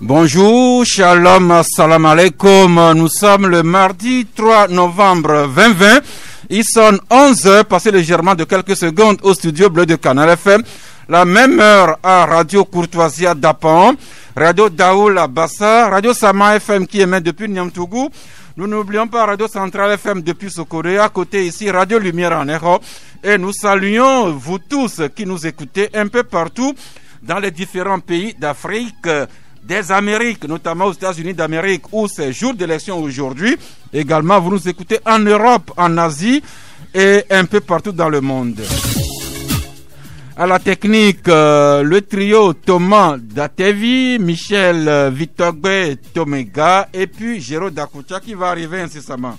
Bonjour, shalom, assalamu alaikum. Nous sommes le mardi 3 novembre 2020. Il sonne 11h, passé légèrement de quelques secondes au studio bleu de Canal FM. La même heure à Radio Courtoisie à Dapan, Radio Daoul à Bassa, Radio Sama FM qui émet depuis Niamtougou. Nous n'oublions pas Radio Centrale FM depuis Sokoré, à côté ici Radio Lumière en Héros. Et nous saluons vous tous qui nous écoutez un peu partout dans les différents pays d'Afrique, des Amériques, notamment aux États-Unis d'Amérique, où c'est jour d'élection aujourd'hui. Également, vous nous écoutez en Europe, en Asie et un peu partout dans le monde. À la technique, le trio Thomas Datevi, Michel Vitogbe Tomega et puis Géraud Dakucha qui va arriver incessamment.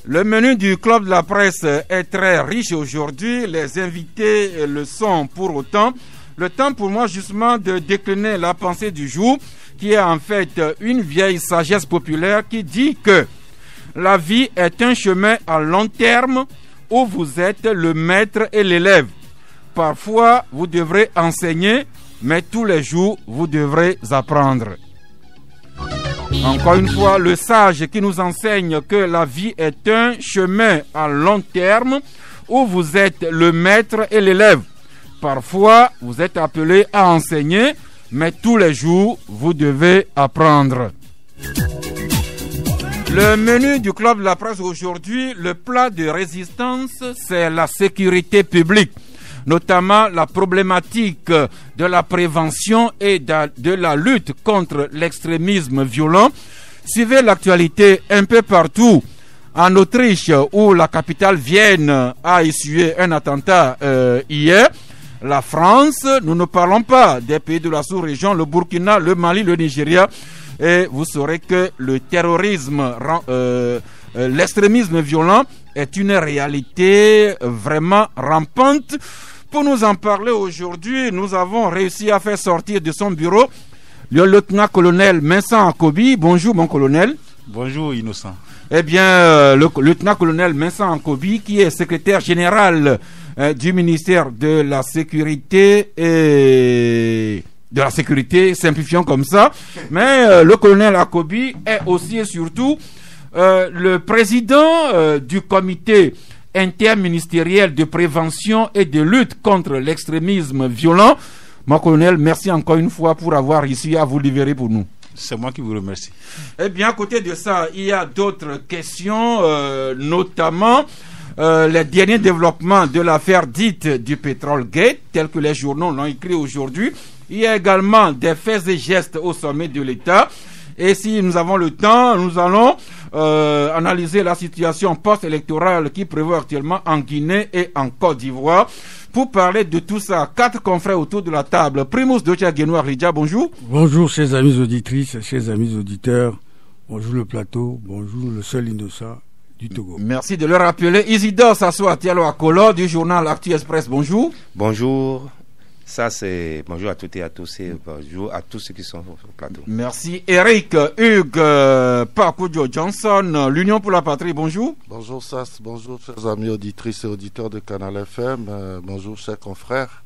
Le menu du Club de la Presse est très riche aujourd'hui. Les invités le sont pour autant. Le temps pour moi justement de décliner la pensée du jour, qui est en fait une vieille sagesse populaire qui dit que la vie est un chemin à long terme où vous êtes le maître et l'élève. Parfois, vous devrez enseigner, mais tous les jours, vous devrez apprendre. Encore une fois, le sage qui nous enseigne que la vie est un chemin à long terme où vous êtes le maître et l'élève. Parfois, vous êtes appelé à enseigner, mais tous les jours, vous devez apprendre. Le menu du Club de la Presse aujourd'hui, le plat de résistance, c'est la sécurité publique, notamment la problématique de la prévention et de la lutte contre l'extrémisme violent. Suivez l'actualité un peu partout. En Autriche, où la capitale Vienne a essuyé un attentat hier. La France, nous ne parlons pas des pays de la sous-région, le Burkina, le Mali, le Nigeria. Et vous saurez que le terrorisme, l'extrémisme violent est une réalité vraiment rampante. Pour nous en parler aujourd'hui, nous avons réussi à faire sortir de son bureau le lieutenant-colonel Vincent Akobi. Bonjour mon colonel. Bonjour Innocent. Eh bien, le lieutenant-colonel Vincent Akobi, qui est secrétaire général du ministère de la Sécurité et de la Sécurité, simplifions comme ça. Mais le colonel Akobi est aussi et surtout le président du comité interministériel de prévention et de lutte contre l'extrémisme violent. Mon colonel, merci encore une fois pour avoir réussi à vous libérer pour nous. C'est moi qui vous remercie. Eh bien, à côté de ça, il y a d'autres questions, notamment les derniers développements de l'affaire dite du pétrole gate, tels que les journaux l'ont écrit aujourd'hui. Il y a également des faits et gestes au sommet de l'État. Et si nous avons le temps, nous allons analyser la situation post-électorale qui prévaut actuellement en Guinée et en Côte d'Ivoire. Pour parler de tout ça, 4 confrères autour de la table. Primus Docha Guénoir Ridja, bonjour. Bonjour, chers amis auditrices, chers amis auditeurs. Bonjour le plateau, bonjour le seul innocent du Togo. Merci de le rappeler. Isidore Sassoa Tialo Akolo du journal Actu Express, bonjour. Bonjour. Ça c'est bonjour à toutes et à tous et bonjour à tous ceux qui sont sur le plateau. Merci. Eric Hugues Pakujo Johnson, l'Union pour la Patrie, bonjour. Bonjour Sass, bonjour chers amis auditrices et auditeurs de Canal FM, bonjour chers confrères.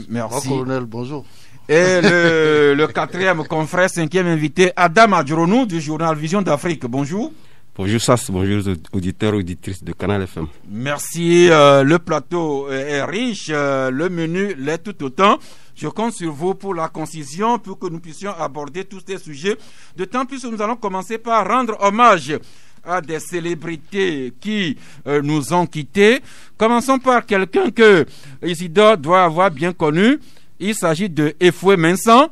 Merci. Mon colonel, bonjour. Et le quatrième confrère, cinquième invité, Adam Adjoronou du journal Vision d'Afrique, bonjour. Bonjour Sass, bonjour aux auditeurs et auditrices de Canal FM. Merci, le plateau est riche, le menu l'est tout autant. Je compte sur vous pour la concision, pour que nous puissions aborder tous ces sujets. D'autant plus que nous allons commencer par rendre hommage à des célébrités qui nous ont quittés. Commençons par quelqu'un que Isidore doit avoir bien connu. Il s'agit de Efoué Vincent,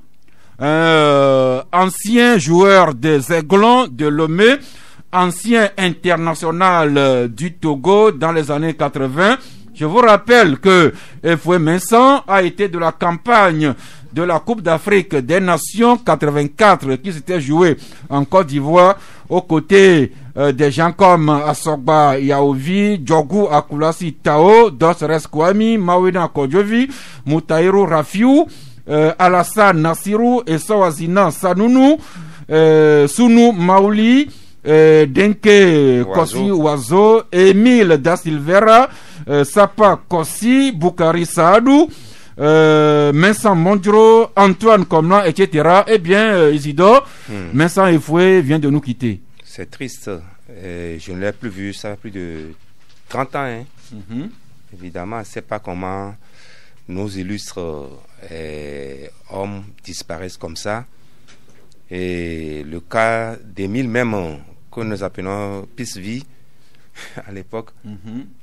ancien joueur des Aiglons de Lomé, ancien international du Togo dans les années 80. Je vous rappelle que Efoué Vincent a été de la campagne de la Coupe d'Afrique des Nations 84 qui s'était jouée en Côte d'Ivoire aux côtés des gens comme Asogba Yaovi, Djogou Akulasi Tao, Dosres Kwami, Mawina Kodjovi, Moutaïrou Rafiou, Alassane Nassirou et Sawazina Sanounu, Sunu Mauli, Denke Kossi Oiseau, Emile Da Silveira, Sapa Kossi, Boukari Saadou, Vincent Mondro, Antoine Comlan, etc. Eh bien, Isidore, Vincent Efoué vient de nous quitter. C'est triste. Je ne l'ai plus vu, ça fait plus de 30 ans. Hein. Évidemment, je ne sais pas comment nos illustres hommes disparaissent comme ça. Et le cas d'Émile même, que nous appelons Pisse-Vie, à l'époque,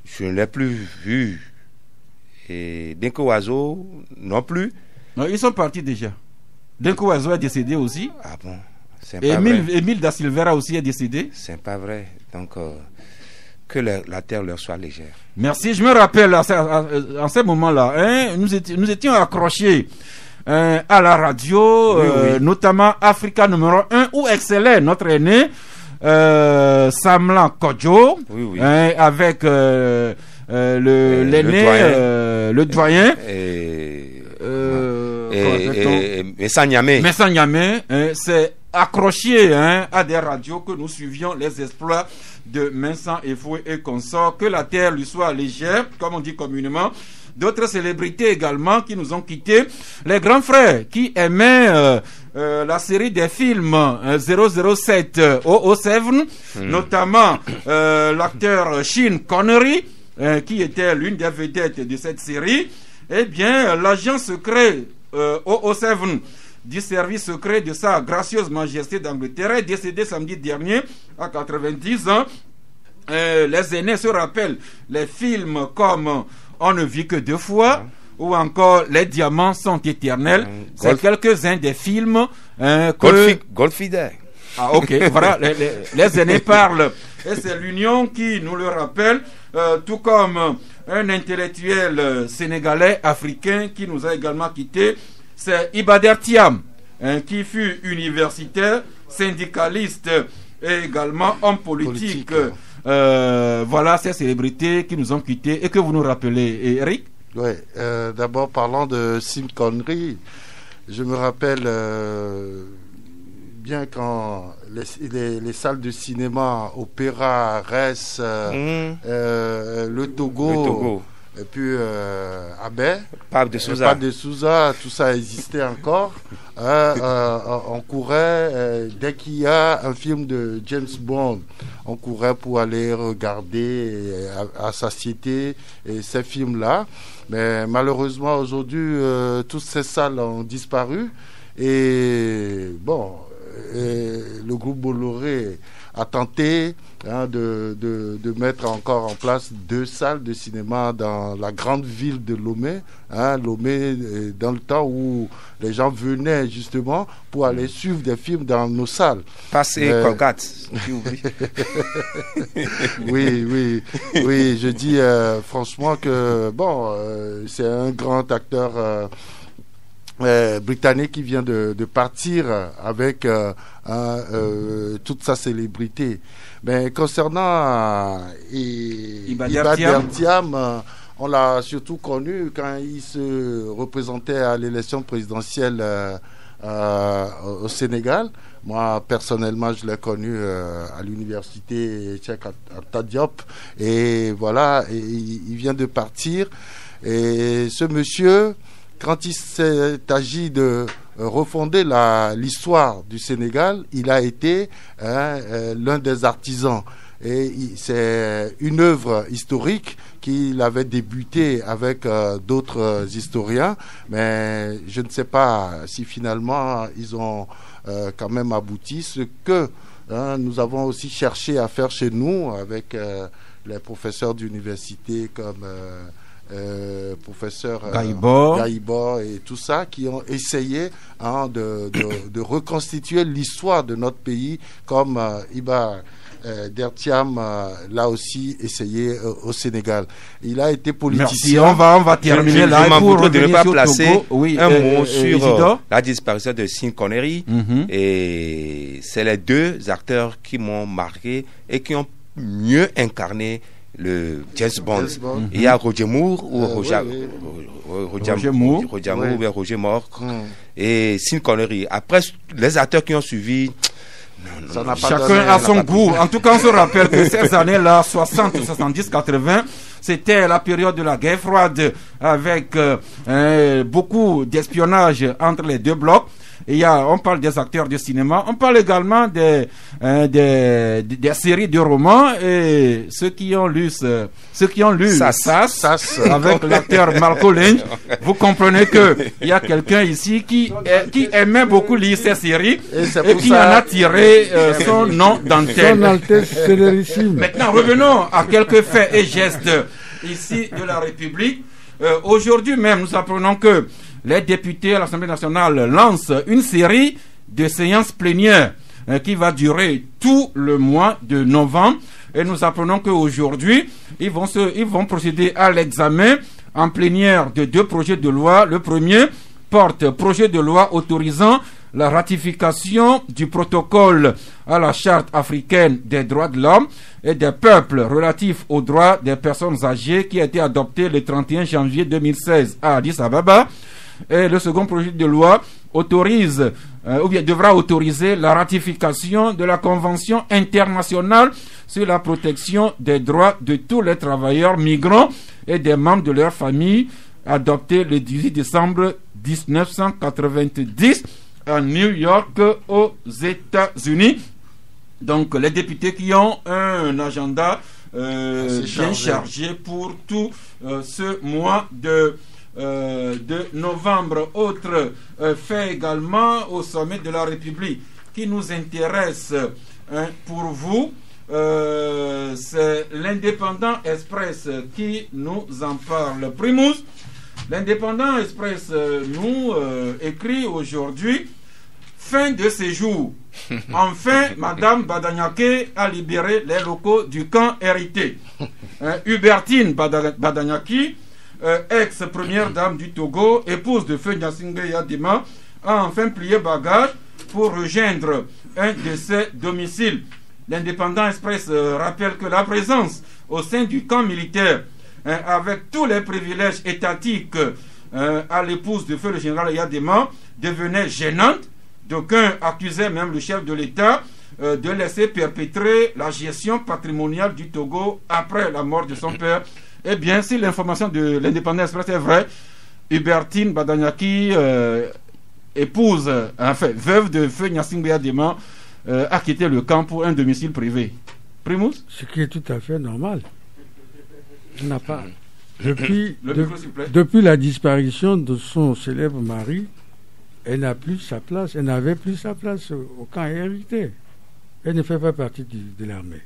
je ne l'ai plus vu. Et Denko Oiseau non plus. Non, ils sont partis déjà. Denko Oiseau est décédé aussi. Ah bon? C'est Et pas vrai. Émile Da Silveira aussi est décédé. C'est pas vrai. Donc, que la terre leur soit légère. Merci. Je me rappelle en ce moment-là, hein, nous étions accrochés à la radio, notamment Africa numéro 1, où excellait notre aîné Samla Kodjo, avec l'aîné, le doyen. Messa Niamé. C'est accroché à des radios que nous suivions les exploits de Vincent Efoué et consorts. Que la terre lui soit légère, comme on dit communément. D'autres célébrités également qui nous ont quittés. Les grands frères qui aimaient la série des films 007 007, notamment l'acteur Sean Connery, qui était l'une des vedettes de cette série. Eh bien, l'agent secret 007 du service secret de sa gracieuse majesté d'Angleterre est décédé samedi dernier à 90 ans. Les aînés se rappellent les films comme On ne vit que deux fois ou encore Les diamants sont éternels. C'est quelques-uns des films Goldfinger. Ah ok, voilà, les aînés parlent. Et c'est l'union qui nous le rappelle, tout comme un intellectuel sénégalais, africain, qui nous a également quittés. C'est Ibader Thiam, qui fut universitaire, syndicaliste et également homme politique. Voilà ces célébrités qui nous ont quittés et que vous nous rappelez. Et Eric? Oui, d'abord parlant de Sean Connery, je me rappelle bien quand les salles de cinéma, Opéra, Res, le Togo. Et puis Abé, Pape de Souza, tout ça existait encore. On courait, dès qu'il y a un film de James Bond, on courait pour aller regarder à satiété ces films-là. Mais malheureusement, aujourd'hui, toutes ces salles ont disparu. Et bon, le groupe Bolloré a tenté de mettre encore en place 2 salles de cinéma dans la grande ville de Lomé. Lomé, dans le temps où les gens venaient justement pour aller suivre des films dans nos salles. Passé Colgate, tu oublies. Oui, je dis franchement que bon, c'est un grand acteur britannique qui vient de partir avec toute sa célébrité. Mais concernant Ibader Thiam, on l'a surtout connu quand il se représentait à l'élection présidentielle au Sénégal. Moi, personnellement, je l'ai connu à l'université Cheikh Anta Diop. Et voilà, il vient de partir. Et ce monsieur, quand il s'est agi de refonder l'histoire du Sénégal, il a été l'un des artisans. Et c'est une œuvre historique qu'il avait débuté avec d'autres historiens, mais je ne sais pas si finalement ils ont quand même abouti. Ce que nous avons aussi cherché à faire chez nous avec les professeurs d'université comme professeur Gaïbor et tout ça, qui ont essayé de reconstituer l'histoire de notre pays comme Ibader Thiam l'a aussi essayé au Sénégal. Il a été politicien. Merci, on va terminer là pour de ne pas placer un mot sur la disparition de Sean Connery. Et c'est les 2 acteurs qui m'ont marqué et qui ont mieux incarné le James Bond. Il y a Roger Moore ou Roger Moore et Sean Connery. Après, les acteurs qui ont suivi, chacun a son goût. En tout cas, on se rappelle que ces années-là, 60, 70, 80, C'était la période de la guerre froide avec beaucoup d'espionnage entre les deux blocs. On parle des acteurs de cinéma, on parle également des séries de romans et ceux qui ont lu SAS avec l'acteur Marco Lynch, vous comprenez que il y a quelqu'un ici qui aimait beaucoup lire ces séries et qui en a tiré son nom d'antenne. Son Altesse Célérissime. Maintenant, revenons à quelques faits et gestes ici de la République. Aujourd'hui même, nous apprenons que les députés à l'Assemblée nationale lancent une série de séances plénières qui va durer tout le mois de novembre. Et nous apprenons qu'aujourd'hui, ils vont procéder à l'examen en plénière de 2 projets de loi. Le premier porte projet de loi autorisant la ratification du protocole à la Charte africaine des droits de l'homme et des peuples relatif aux droits des personnes âgées qui a été adopté le 31 janvier 2016 à Addis Ababa. Et le second projet de loi devra autoriser la ratification de la Convention internationale sur la protection des droits de tous les travailleurs migrants et des membres de leur famille, adoptée le 18 décembre 1990 à New York, aux États-Unis. Donc, les députés qui ont un agenda bien chargé pour tout ce mois de novembre. Autre fait également au sommet de la République qui nous intéresse pour vous, c'est l'Indépendant Express qui nous en parle. Primus, l'Indépendant Express nous écrit aujourd'hui: fin de séjour. Enfin, Madame Badanyake a libéré les locaux du camp hérité. Hubertine Badanyaki, ex-première dame du Togo, épouse de feu Gnassingbé Yadima, a enfin plié bagage pour rejoindre un de ses domiciles. L'Indépendant Express rappelle que la présence au sein du camp militaire, avec tous les privilèges étatiques à l'épouse de feu le général Yadima, devenait gênante. D'aucuns accusaient même le chef de l'État de laisser perpétrer la gestion patrimoniale du Togo après la mort de son père. Eh bien, si l'information de l'Indépendant Express est vraie, Hubertine Badanyaki, veuve de feu Gnassingbé Yadima, a quitté le camp pour un domicile privé. Primus? Ce qui est tout à fait normal. Elle n'a pas. Depuis la disparition de son célèbre mari, elle n'a plus sa place. Elle n'avait plus sa place au camp hérité. Elle ne fait pas partie de l'armée.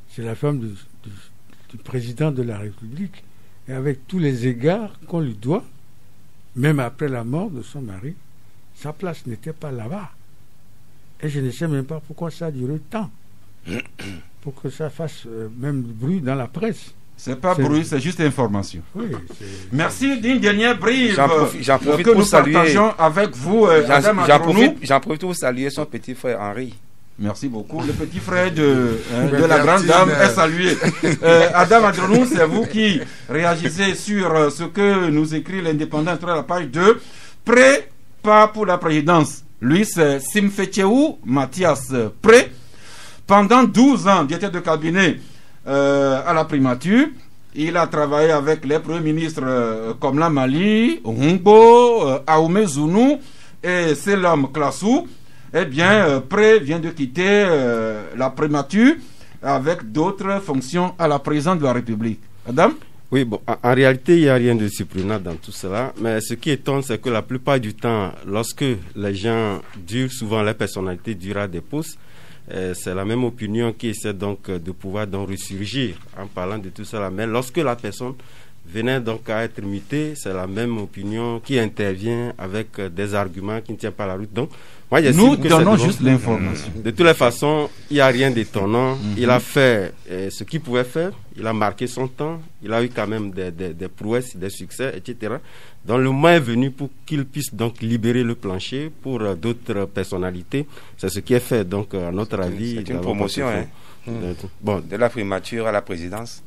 C'est la femme du président de la République, et avec tous les égards qu'on lui doit, même après la mort de son mari, sa place n'était pas là-bas. Et je ne sais même pas pourquoi ça a duré tant, pour que ça fasse même bruit dans la presse. C'est pas bruit, c'est juste information. Oui, merci d'une dernière brive j'en profite que pour nous saluer, partageons avec vous, Adam Adronou. J'en profite pour saluer son petit frère Henri. Merci beaucoup. Le petit frère de la grande dame est salué. Adam Adronou, c'est vous qui réagissez sur ce que nous écrit l'Indépendant sur la page 2. Prêt, pas pour la présidence. Lui, c'est Simfetcheou Mathias Prêt. Pendant 12 ans, directeur de cabinet à la primature, il a travaillé avec les premiers ministres comme la Mali, Humbo, Aoumé Zounou et Selam Klassou. Eh bien, Pré vient de quitter la primature avec d'autres fonctions à la présidence de la République. Adam? Oui, bon, en réalité, il n'y a rien de surprenant dans tout cela. Mais ce qui étonne, c'est que la plupart du temps, lorsque les gens durent, souvent les personnalités durent à des postes, c'est la même opinion qui essaie donc de pouvoir donc ressurgir en parlant de tout cela. Mais lorsque la personne venait donc à être mutée, c'est la même opinion qui intervient avec des arguments qui ne tiennent pas la route. Donc, moi, nous donnons juste l'information. De toutes les façons, il n'y a rien d'étonnant. Il a fait ce qu'il pouvait faire. Il a marqué son temps. Il a eu quand même des prouesses, des succès, etc. Donc, le moment est venu pour qu'il puisse donc libérer le plancher pour d'autres personnalités. C'est ce qui est fait, donc, à notre avis. C'est une promotion, Bon, de la primature à la présidence.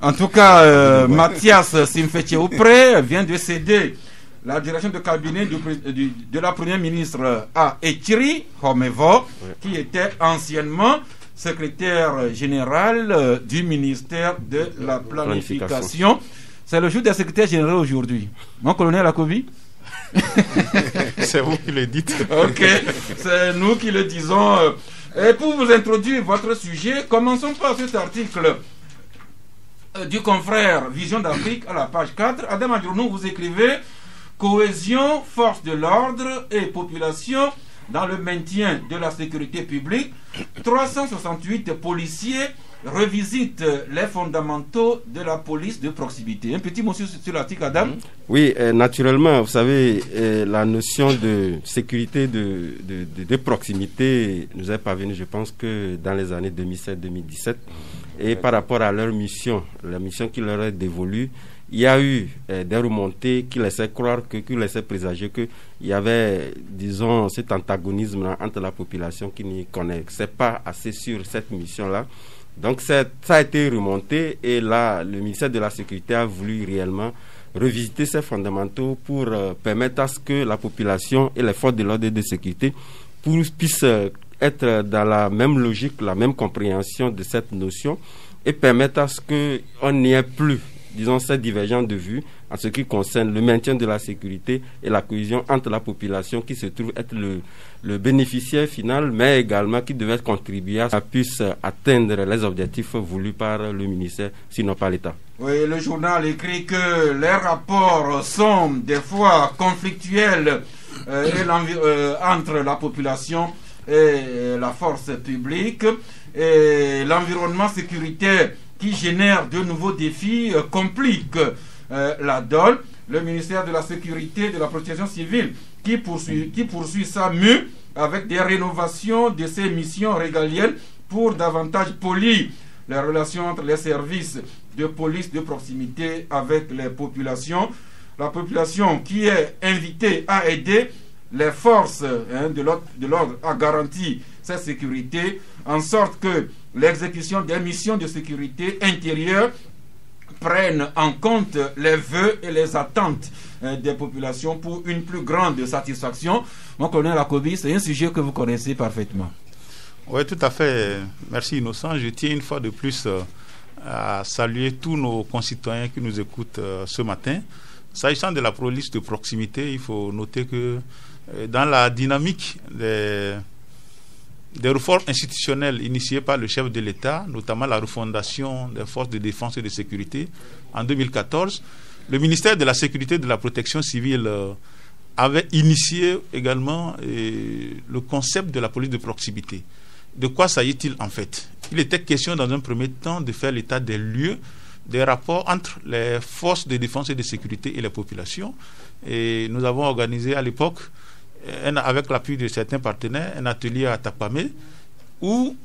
En tout cas, Mathias Simfetcheou Pré vient de céder la direction de cabinet de la première ministre à Etchiri Homevo, qui était anciennement secrétaire général du ministère de la Planification. C'est le jour des secrétaires généraux aujourd'hui. Mon colonel Akobi. C'est vous qui le dites. Ok, c'est nous qui le disons. Et pour vous introduire votre sujet, commençons par cet article du confrère Vision d'Afrique à la page 4. Adam Adjournou, vous écrivez « Cohésion, force de l'ordre et population dans le maintien de la sécurité publique. 368 policiers revisitent les fondamentaux de la police de proximité. » Un petit mot sur l'article, Adam. Oui, naturellement, vous savez, la notion de sécurité de proximité nous est parvenue, je pense que dans les années 2007-2017. Et par rapport à leur mission, la mission qui leur est dévolue, il y a eu des remontées qui laissaient croire, qui laissaient présager qu'il y avait, disons, cet antagonisme entre la population qui n'y connaissait pas assez sur cette mission-là. Donc ça a été remonté et là, le ministère de la Sécurité a voulu réellement revisiter ces fondamentaux pour permettre à ce que la population et les forces de l'ordre et de sécurité puissent être dans la même logique, la même compréhension de cette notion et permettre à ce qu'on n'y ait plus, disons, cette divergence de vue en ce qui concerne le maintien de la sécurité et la cohésion entre la population qui se trouve être le bénéficiaire final, mais également qui devait contribuer à ce qu'on puisse atteindre les objectifs voulus par le ministère, sinon par l'État. Oui, le journal écrit que les rapports sont des fois conflictuels entre la population et la force publique, et l'environnement sécuritaire qui génère de nouveaux défis complique la donne. Le ministère de la Sécurité et de la Protection civile qui poursuit sa mue avec des rénovations de ses missions régaliennes pour davantage polir les relations entre les services de police de proximité avec les populations. La population qui est invitée à aider les forces de l'ordre à garantir cette sécurité, en sorte que l'exécution des missions de sécurité intérieure prennent en compte les vœux et les attentes des populations pour une plus grande satisfaction. Mon colonel Akobi, c'est un sujet que vous connaissez parfaitement. Oui, tout à fait. Merci Innocent. Je tiens une fois de plus à saluer tous nos concitoyens qui nous écoutent ce matin. S'agissant de la police de proximité, il faut noter que dans la dynamique des réformes institutionnelles initiées par le chef de l'État, notamment la refondation des forces de défense et de sécurité en 2014, le ministère de la Sécurité et de la Protection civile avait initié également le concept de la police de proximité. De quoi s'agit-il en fait? Il était question dans un premier temps de faire l'état des lieux, des rapports entre les forces de défense et de sécurité et les populations. Et nous avons organisé à l'époque, avec l'appui de certains partenaires, un atelier à Tapamé où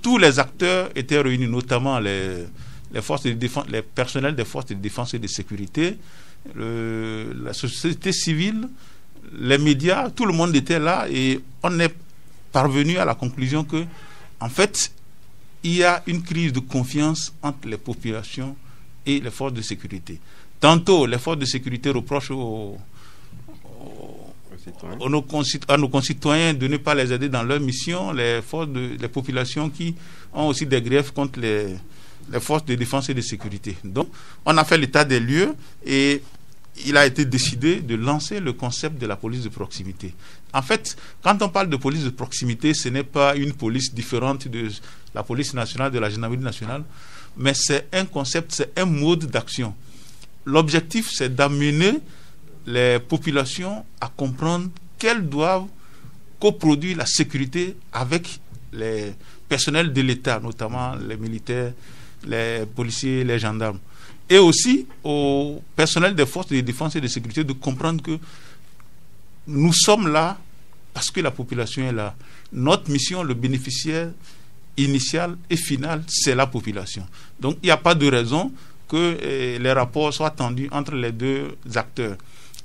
tous les acteurs étaient réunis, notamment les forces de défense, les personnels des forces de défense et de sécurité, la société civile, les médias, tout le monde était là et on est parvenu à la conclusion que, en fait, il y a une crise de confiance entre les populations et les forces de sécurité. Tantôt, les forces de sécurité reprochent à nos concitoyens de ne pas les aider dans leur mission, les populations qui ont aussi des griefs contre les forces de défense et de sécurité. Donc, on a fait l'état des lieux et il a été décidé de lancer le concept de la police de proximité. En fait, quand on parle de police de proximité, ce n'est pas une police différente de la police nationale, de la gendarmerie nationale, mais c'est un concept, c'est un mode d'action. L'objectif, c'est d'amener les populations à comprendre qu'elles doivent coproduire la sécurité avec les personnels de l'État, notamment les militaires, les policiers, les gendarmes. Et aussi au personnel des forces de défense et de sécurité de comprendre que nous sommes là parce que la population est là. Notre mission, le bénéficiaire initial et final, c'est la population. Donc il n'y a pas de raison que les rapports soient tendus entre les deux acteurs.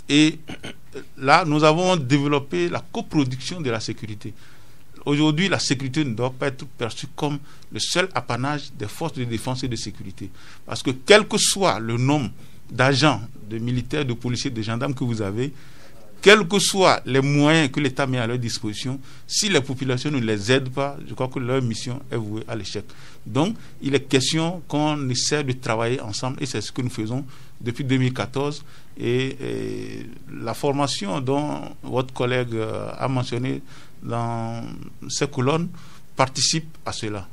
Et là, nous avons développé la coproduction de la sécurité. Aujourd'hui, la sécurité ne doit pas être perçue comme le seul apanage des forces de défense et de sécurité. Parce que quel que soit le nombre d'agents, de militaires, de policiers, de gendarmes que vous avez, quels que soient les moyens que l'État met à leur disposition, si les populations ne les aident pas, je crois que leur mission est vouée à l'échec. Donc, il est question qu'on essaie de travailler ensemble, et c'est ce que nous faisons depuis 2014. Et la formation dont votre collègue a mentionné dans ces colonnes participe à cela.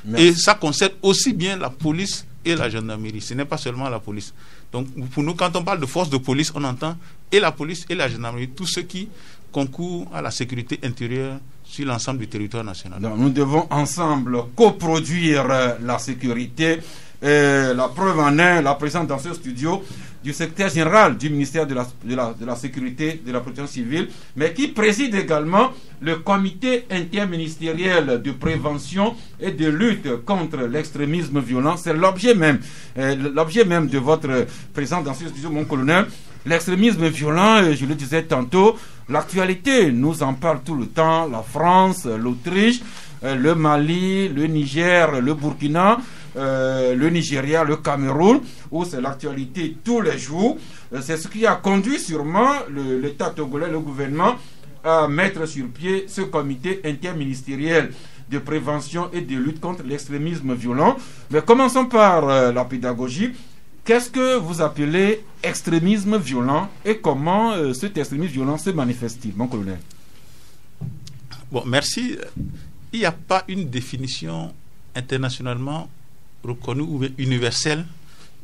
Merci. Et ça concerne aussi bien la police et la gendarmerie. Ce n'est pas seulement la police. Donc, pour nous, quand on parle de force de police, on entend et la police et la gendarmerie, tous ceux qui concourent à la sécurité intérieure sur l'ensemble du territoire national. Donc, nous devons ensemble coproduire la sécurité. La preuve en est la présence dans ce studio du secrétaire général du ministère de la Sécurité, de la Protection civile, mais qui préside également le comité interministériel de prévention et de lutte contre l'extrémisme violent. C'est l'objet même de votre présence dans ce studio, mon colonel. L'extrémisme violent, je le disais tantôt, l'actualité nous en parle tout le temps, la France, l'Autriche, le Mali, le Niger, le Burkina, le Nigeria, le Cameroun, où c'est l'actualité tous les jours. C'est ce qui a conduit sûrement l'État togolais, le gouvernement, à mettre sur pied ce comité interministériel de prévention et de lutte contre l'extrémisme violent. Mais commençons par la pédagogie. Qu'est-ce que vous appelez extrémisme violent et comment cet extrémisme violent se manifeste-t-il, mon colonel? Bon, merci. Il n'y a pas une définition internationalement reconnue ou universelle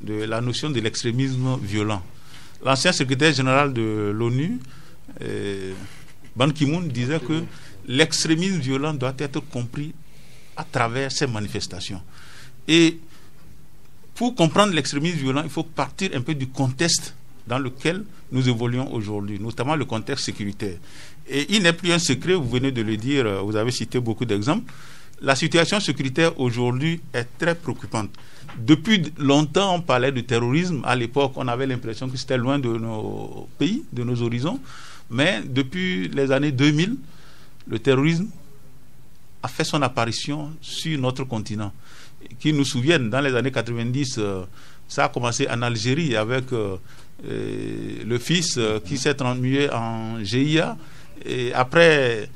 de la notion de l'extrémisme violent. L'ancien secrétaire général de l'ONU, Ban Ki-moon, disait que l'extrémisme violent doit être compris à travers ces manifestations. Et pour comprendre l'extrémisme violent, il faut partir un peu du contexte dans lequel nous évoluons aujourd'hui, notamment le contexte sécuritaire. Et il n'est plus un secret, vous venez de le dire, vous avez cité beaucoup d'exemples. La situation sécuritaire aujourd'hui est très préoccupante. Depuis longtemps, on parlait de terrorisme. À l'époque, on avait l'impression que c'était loin de nos pays, de nos horizons. Mais depuis les années 2000, le terrorisme a fait son apparition sur notre continent. Qui nous souviennent, dans les années 90, ça a commencé en Algérie avec le fils qui s'est transmué en GIA. Et après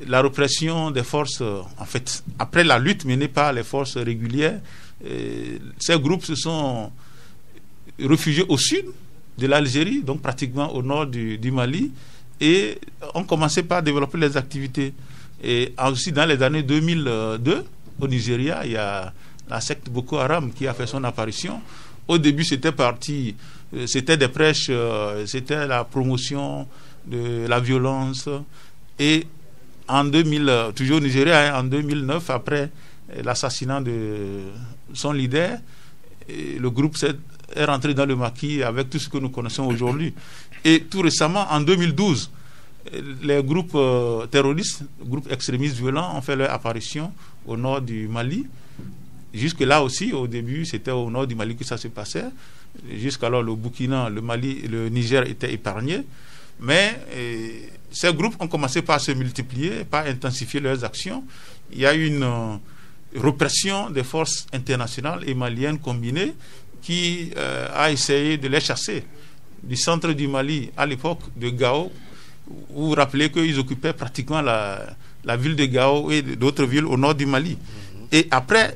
la répression des forces, en fait, après la lutte menée par les forces régulières, ces groupes se sont réfugiés au sud de l'Algérie, donc pratiquement au nord du Mali, et ont commencé par développer les activités. Et aussi dans les années 2002, au Nigeria, il y a la secte Boko Haram qui a fait son apparition. Au début, c'était des prêches, c'était la promotion de la violence. Et en 2000, toujours au Nigeria, en 2009, après l'assassinat de son leader, le groupe est rentré dans le maquis avec tout ce que nous connaissons aujourd'hui. Et tout récemment, en 2012, les groupes terroristes, groupes extrémistes violents ont fait leur apparition au nord du Mali. Jusque-là aussi, au début, c'était au nord du Mali que ça se passait. Jusqu'alors, le Burkina, le Mali, le Niger étaient épargnés. Mais ces groupes ont commencé par se multiplier, par intensifier leurs actions. Il y a eu une répression des forces internationales et maliennes combinées qui a essayé de les chasser du centre du Mali à l'époque de Gao. Vous vous rappelez qu'ils occupaient pratiquement la ville de Gao et d'autres villes au nord du Mali. Et après,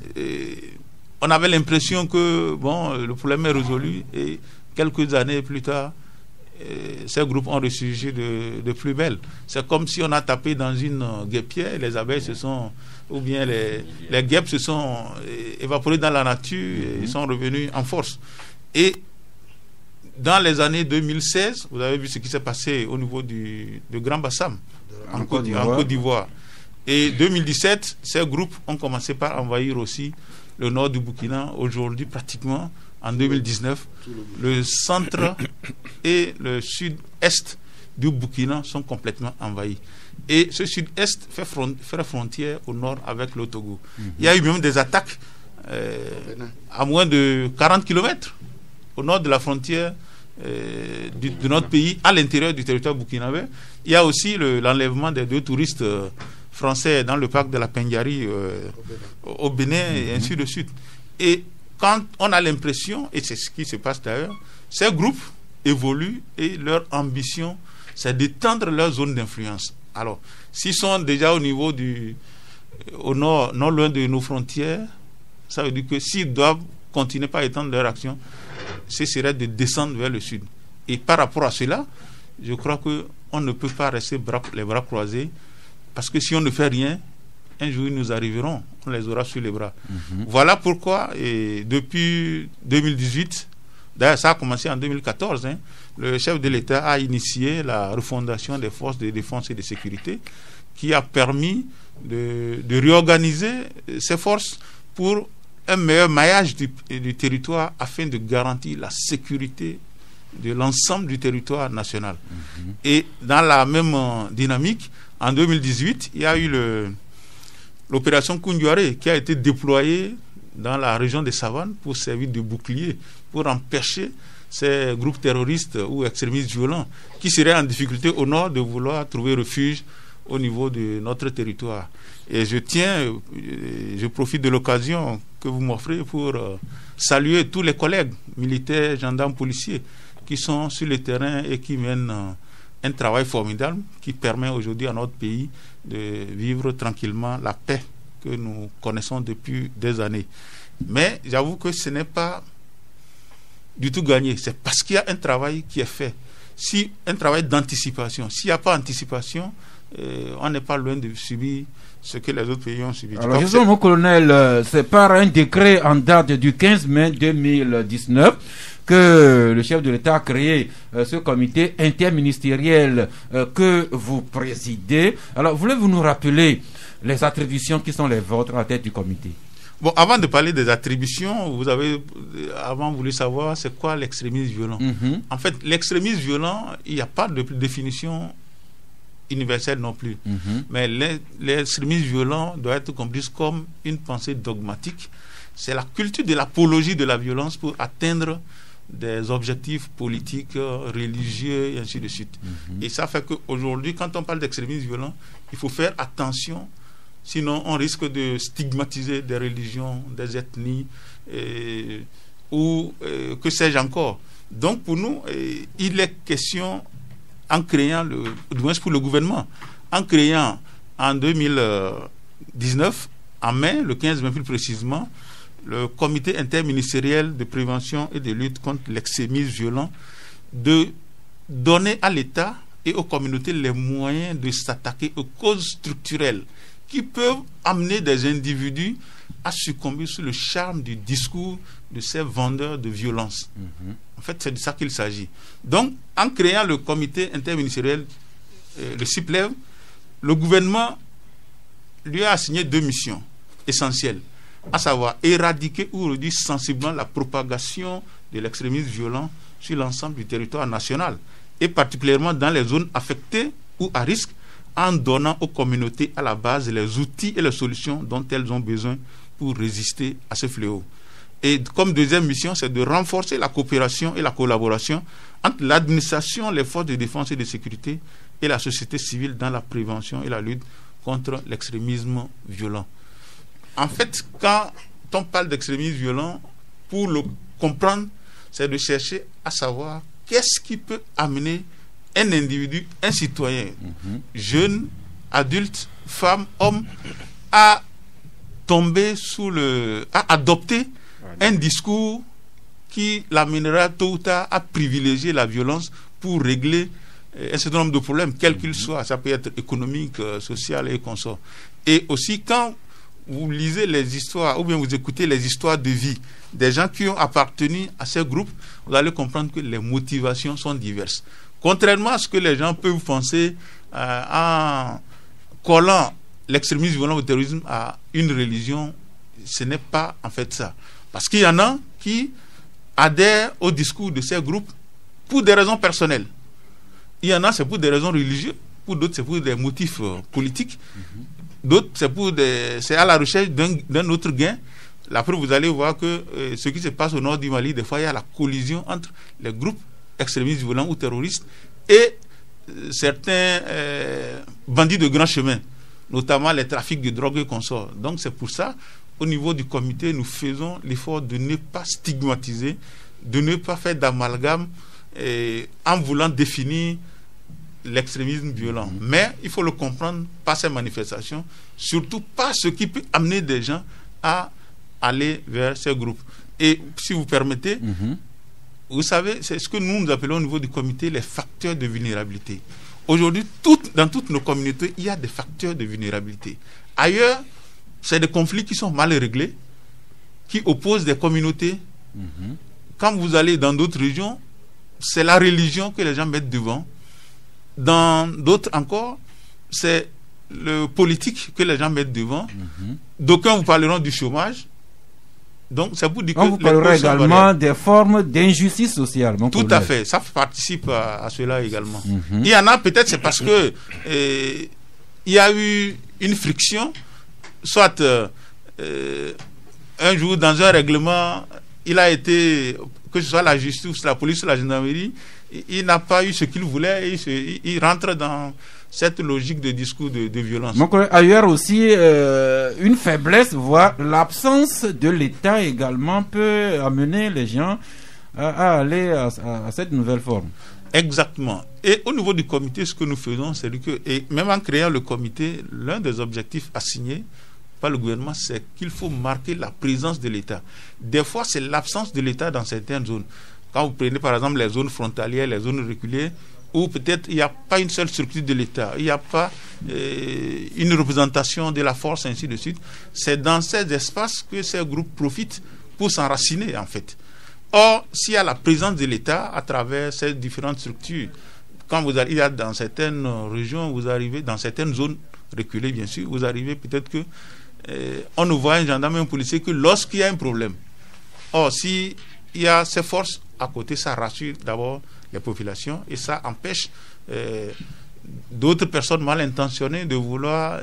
on avait l'impression que le problème est résolu et quelques années plus tard, ces groupes ont ressurgi de plus belle. C'est comme si on a tapé dans une guêpière, les abeilles ou bien les guêpes se sont évaporées dans la nature et sont revenus en force. Et dans les années 2016, vous avez vu ce qui s'est passé au niveau de Grand Bassam, en Côte d'Ivoire. Et 2017, ces groupes ont commencé par envahir aussi le nord du Burkina. Aujourd'hui, pratiquement, en 2019, le centre et le sud-est du Burkina sont complètement envahis. Et ce sud-est fait frontière au nord avec le Togo. Il y a eu même des attaques à moins de 40 km au nord de la frontière de notre pays, à l'intérieur du territoire burkinabé. Il y a aussi l'enlèvement des 2 touristes français dans le parc de la Pendiari au Bénin et ainsi de suite. Et quand on a l'impression, et c'est ce qui se passe d'ailleurs, ces groupes évoluent et leur ambition, c'est d'étendre leur zone d'influence. Alors, s'ils sont déjà au niveau au nord, non loin de nos frontières, ça veut dire que s'ils doivent continuer par étendre leur action, ce serait de descendre vers le sud. Et par rapport à cela, je crois qu'on ne peut pas rester les bras croisés, parce que si on ne fait rien, un jour ils nous arriveront, on les aura sur les bras. Voilà pourquoi, depuis 2018, d'ailleurs ça a commencé en 2014, le chef de l'État a initié la refondation des forces de défense et de sécurité, qui a permis de réorganiser ces forces pour un meilleur maillage du territoire, afin de garantir la sécurité de l'ensemble du territoire national. Et dans la même dynamique, en 2018, il y a eu l'opération Koundiouaré, qui a été déployée dans la région des Savanes pour servir de bouclier, pour empêcher ces groupes terroristes ou extrémistes violents qui seraient en difficulté au nord de vouloir trouver refuge au niveau de notre territoire. Et je profite de l'occasion que vous m'offrez pour saluer tous les collègues militaires, gendarmes, policiers qui sont sur le terrain et qui mènent un travail formidable qui permet aujourd'hui à notre pays de vivre tranquillement la paix que nous connaissons depuis des années. Mais j'avoue que ce n'est pas du tout gagné. C'est parce qu'il y a un travail qui est fait. Un travail d'anticipation. S'il n'y a pas d'anticipation, on n'est pas loin de subir ce que les autres pays ont subi. Alors, justement, mon colonel, c'est par un décret en date du 15 mai 2019 que le chef de l'État a créé ce comité interministériel que vous présidez. Alors, voulez-vous nous rappeler les attributions qui sont les vôtres à la tête du comité? Bon, avant de parler des attributions, vous avez avant voulu savoir c'est quoi l'extrémisme violent. En fait, l'extrémisme violent, il n'y a pas de définition universelle non plus. Mais l'extrémisme violent doit être compris comme une pensée dogmatique. C'est la culture de l'apologie de la violence pour atteindre des objectifs politiques, religieux, et ainsi de suite. Et ça fait qu'aujourd'hui, quand on parle d'extrémisme violent, il faut faire attention, sinon on risque de stigmatiser des religions, des ethnies, ou que sais-je encore. Donc pour nous, il est question, en créant, du moins pour le gouvernement, en créant en 2019, en mai, le 15 mai plus précisément, le comité interministériel de prévention et de lutte contre l'extrémisme violent, de donner à l'État et aux communautés les moyens de s'attaquer aux causes structurelles qui peuvent amener des individus à succomber sous le charme du discours de ces vendeurs de violence. En fait, c'est de ça qu'il s'agit. Donc, en créant le comité interministériel, le CIPLEV, le gouvernement lui a assigné 2 missions essentielles, à savoir éradiquer ou réduire sensiblement la propagation de l'extrémisme violent sur l'ensemble du territoire national, et particulièrement dans les zones affectées ou à risque, en donnant aux communautés à la base les outils et les solutions dont elles ont besoin pour résister à ce fléau. Et comme deuxième mission, c'est de renforcer la coopération et la collaboration entre l'administration, les forces de défense et de sécurité et la société civile dans la prévention et la lutte contre l'extrémisme violent. En fait, quand on parle d'extrémisme violent, pour le comprendre, c'est de chercher à savoir qu'est-ce qui peut amener un individu, un citoyen, jeune, adulte, femme, homme, à tomber à adopter un discours qui l'amènera tôt ou tard à privilégier la violence pour régler un certain nombre de problèmes, quels qu'ils soient. Ça peut être économique, social et consort. Et aussi, quand vous lisez les histoires, ou bien vous écoutez les histoires de vie des gens qui ont appartenu à ces groupes, vous allez comprendre que les motivations sont diverses. Contrairement à ce que les gens peuvent penser en collant l'extrémisme violent ou le terrorisme à une religion, ce n'est pas en fait ça. Parce qu'il y en a qui adhèrent au discours de ces groupes pour des raisons personnelles. Il y en a, c'est pour des raisons religieuses, pour d'autres, c'est pour des motifs politiques, d'autres, c'est à la recherche d'un autre gain. Après, vous allez voir que ce qui se passe au nord du Mali, des fois, il y a la collision entre les groupes extrémistes violents ou terroristes et certains bandits de grand chemin, notamment les trafics de drogue et consorts. Donc c'est pour ça, au niveau du comité, nous faisons l'effort de ne pas stigmatiser, de ne pas faire d'amalgame en voulant définir l'extrémisme violent. Mais il faut le comprendre par ces manifestations, surtout pas ce qui peut amener des gens à aller vers ces groupes. Et si vous permettez, vous savez, c'est ce que nous appelons au niveau du comité les facteurs de vulnérabilité. Aujourd'hui, dans toutes nos communautés, il y a des facteurs de vulnérabilité. Ailleurs, c'est des conflits qui sont mal réglés, qui opposent des communautés. Quand vous allez dans d'autres régions, c'est la religion que les gens mettent devant. Dans d'autres encore, c'est le politique que les gens mettent devant. D'aucuns vous parleront du chômage. Donc, ça vous dit que vous parlerez également des formes d'injustice sociale. Tout à fait, ça participe à cela également. Il y en a peut-être, c'est parce que il y a eu une friction, soit un jour dans un règlement, il a été, que ce soit la justice, la police ou la gendarmerie, il n'a pas eu ce qu'il voulait et il rentre dans cette logique de discours de violence. Donc, ailleurs aussi, une faiblesse, voire l'absence de l'État également peut amener les gens à aller à cette nouvelle forme. Exactement. Et au niveau du comité, ce que nous faisons, c'est que, et même en créant le comité, l'un des objectifs assignés par le gouvernement, c'est qu'il faut marquer la présence de l'État. Des fois, c'est l'absence de l'État dans certaines zones. Quand vous prenez par exemple les zones frontalières, les zones reculées, où peut-être il n'y a pas une seule structure de l'État, il n'y a pas une représentation de la force, ainsi de suite. C'est dans ces espaces que ces groupes profitent pour s'enraciner, en fait. Or, s'il y a la présence de l'État à travers ces différentes structures, quand vous arrivez dans certaines régions, vous arrivez dans certaines zones reculées, bien sûr, vous arrivez peut-être que on ne voit un gendarme et un policier que lorsqu'il y a un problème. Or, s'il y a ces forces à côté, ça rassure d'abord les populations et ça empêche d'autres personnes mal intentionnées de vouloir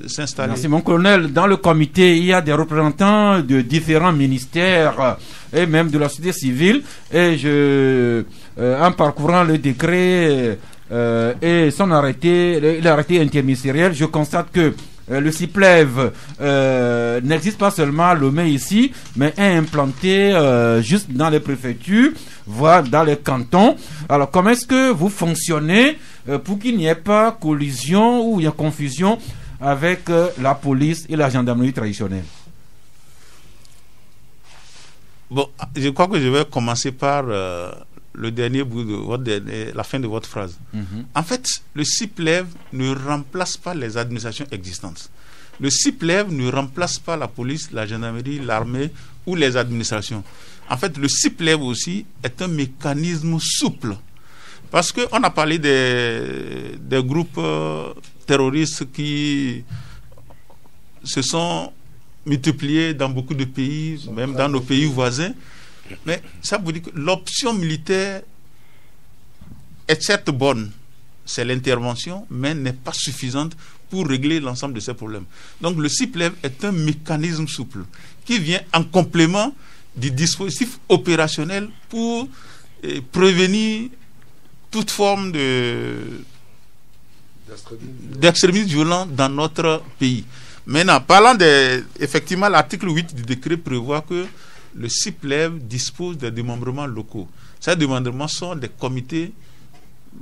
s'installer. Merci mon colonel. Dans le comité, il y a des représentants de différents ministères et même de la société civile. Et en parcourant le décret et son arrêté, l'arrêté interministériel, je constate que le CIPLEV n'existe pas seulement à Lomé ici, mais est implanté juste dans les préfectures, voire dans les cantons. Alors, comment est-ce que vous fonctionnez pour qu'il n'y ait pas collision ou il y a confusion avec la police et la gendarmerie traditionnelle? Bon, je crois que je vais commencer par le dernier bout de la fin de votre phrase. En fait, le CIPLEV ne remplace pas les administrations existantes. Le CIPLEV ne remplace pas la police, la gendarmerie, l'armée ou les administrations. En fait, le CIPLEV aussi est un mécanisme souple. Parce qu'on a parlé des groupes terroristes qui se sont multipliés dans beaucoup de pays, même dans nos pays voisins. Mais ça veut dire que l'option militaire est certes bonne, c'est l'intervention, mais n'est pas suffisante pour régler l'ensemble de ces problèmes. Donc le CIPLEV est un mécanisme souple qui vient en complément du dispositif opérationnel pour prévenir toute forme d'extrémisme violent dans notre pays. Maintenant, parlant effectivement, l'article 8 du décret prévoit que le CIPLEV dispose des démembrements locaux. Ces démembrements sont des comités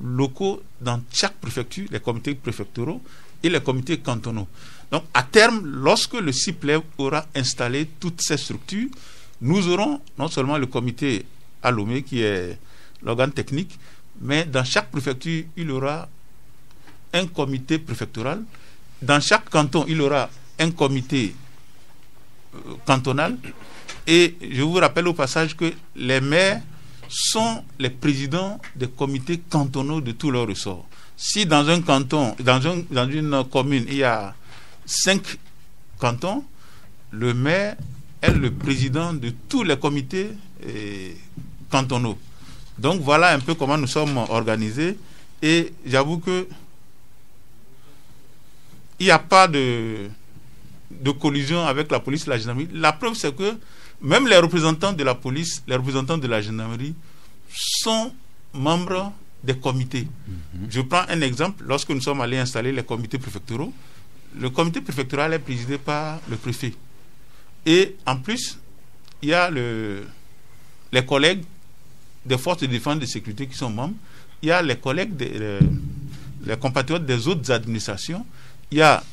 locaux dans chaque préfecture, les comités préfectoraux et les comités cantonaux. Donc, à terme, lorsque le CIPLEV aura installé toutes ces structures, nous aurons non seulement le comité à Lomé, qui est l'organe technique, mais dans chaque préfecture, il y aura un comité préfectoral. Dans chaque canton, il y aura un comité cantonal. Et je vous rappelle au passage que les maires sont les présidents des comités cantonaux de tous leurs ressorts. Si dans un canton, dans une commune, il y a 5 cantons, le maire est le président de tous les comités cantonaux. Donc voilà un peu comment nous sommes organisés. Et j'avoue que il n'y a pas de collision avec la police et la gendarmerie. La preuve, c'est que même les représentants de la police, les représentants de la gendarmerie sont membres des comités. Je prends un exemple. Lorsque nous sommes allés installer les comités préfectoraux, le comité préfectoral est présidé par le préfet. Et en plus, il y a les collègues des forces de défense et de sécurité qui sont membres, il y a les collègues, les compatriotes des autres administrations, il y a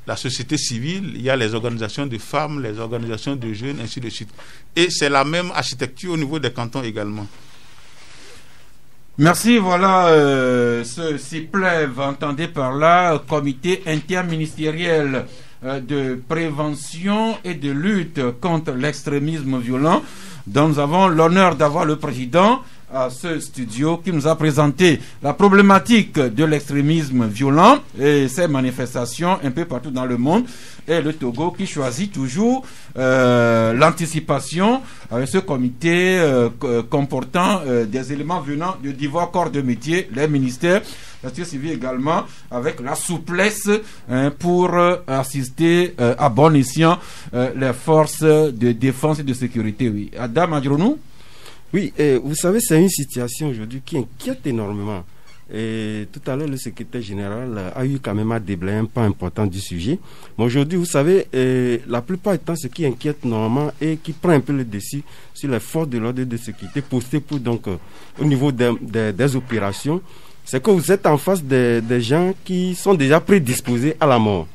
la société civile, il y a les organisations de femmes, les organisations de jeunes, ainsi de suite. Et c'est la même architecture au niveau des cantons également. Merci, voilà ce CIPLEV, entendez par là, comité interministériel de prévention et de lutte contre l'extrémisme violent, dont nous avons l'honneur d'avoir le président à ce studio qui nous a présenté la problématique de l'extrémisme violent et ses manifestations un peu partout dans le monde, et le Togo qui choisit toujours l'anticipation avec ce comité comportant des éléments venant de divers corps de métier, les ministères, la société civile également, avec la souplesse pour assister à bon escient les forces de défense et de sécurité. Oui. Adam Adjourounou. Oui, vous savez, c'est une situation aujourd'hui qui inquiète énormément. Et tout à l'heure, le secrétaire général a eu quand même à déblayer un pas important du sujet. Mais aujourd'hui, vous savez, la plupart du temps, ce qui inquiète normalement et qui prend un peu le dessus sur les forces de l'ordre et de sécurité postées pour, donc, au niveau des opérations, c'est que vous êtes en face des gens qui sont déjà prédisposés à la mort.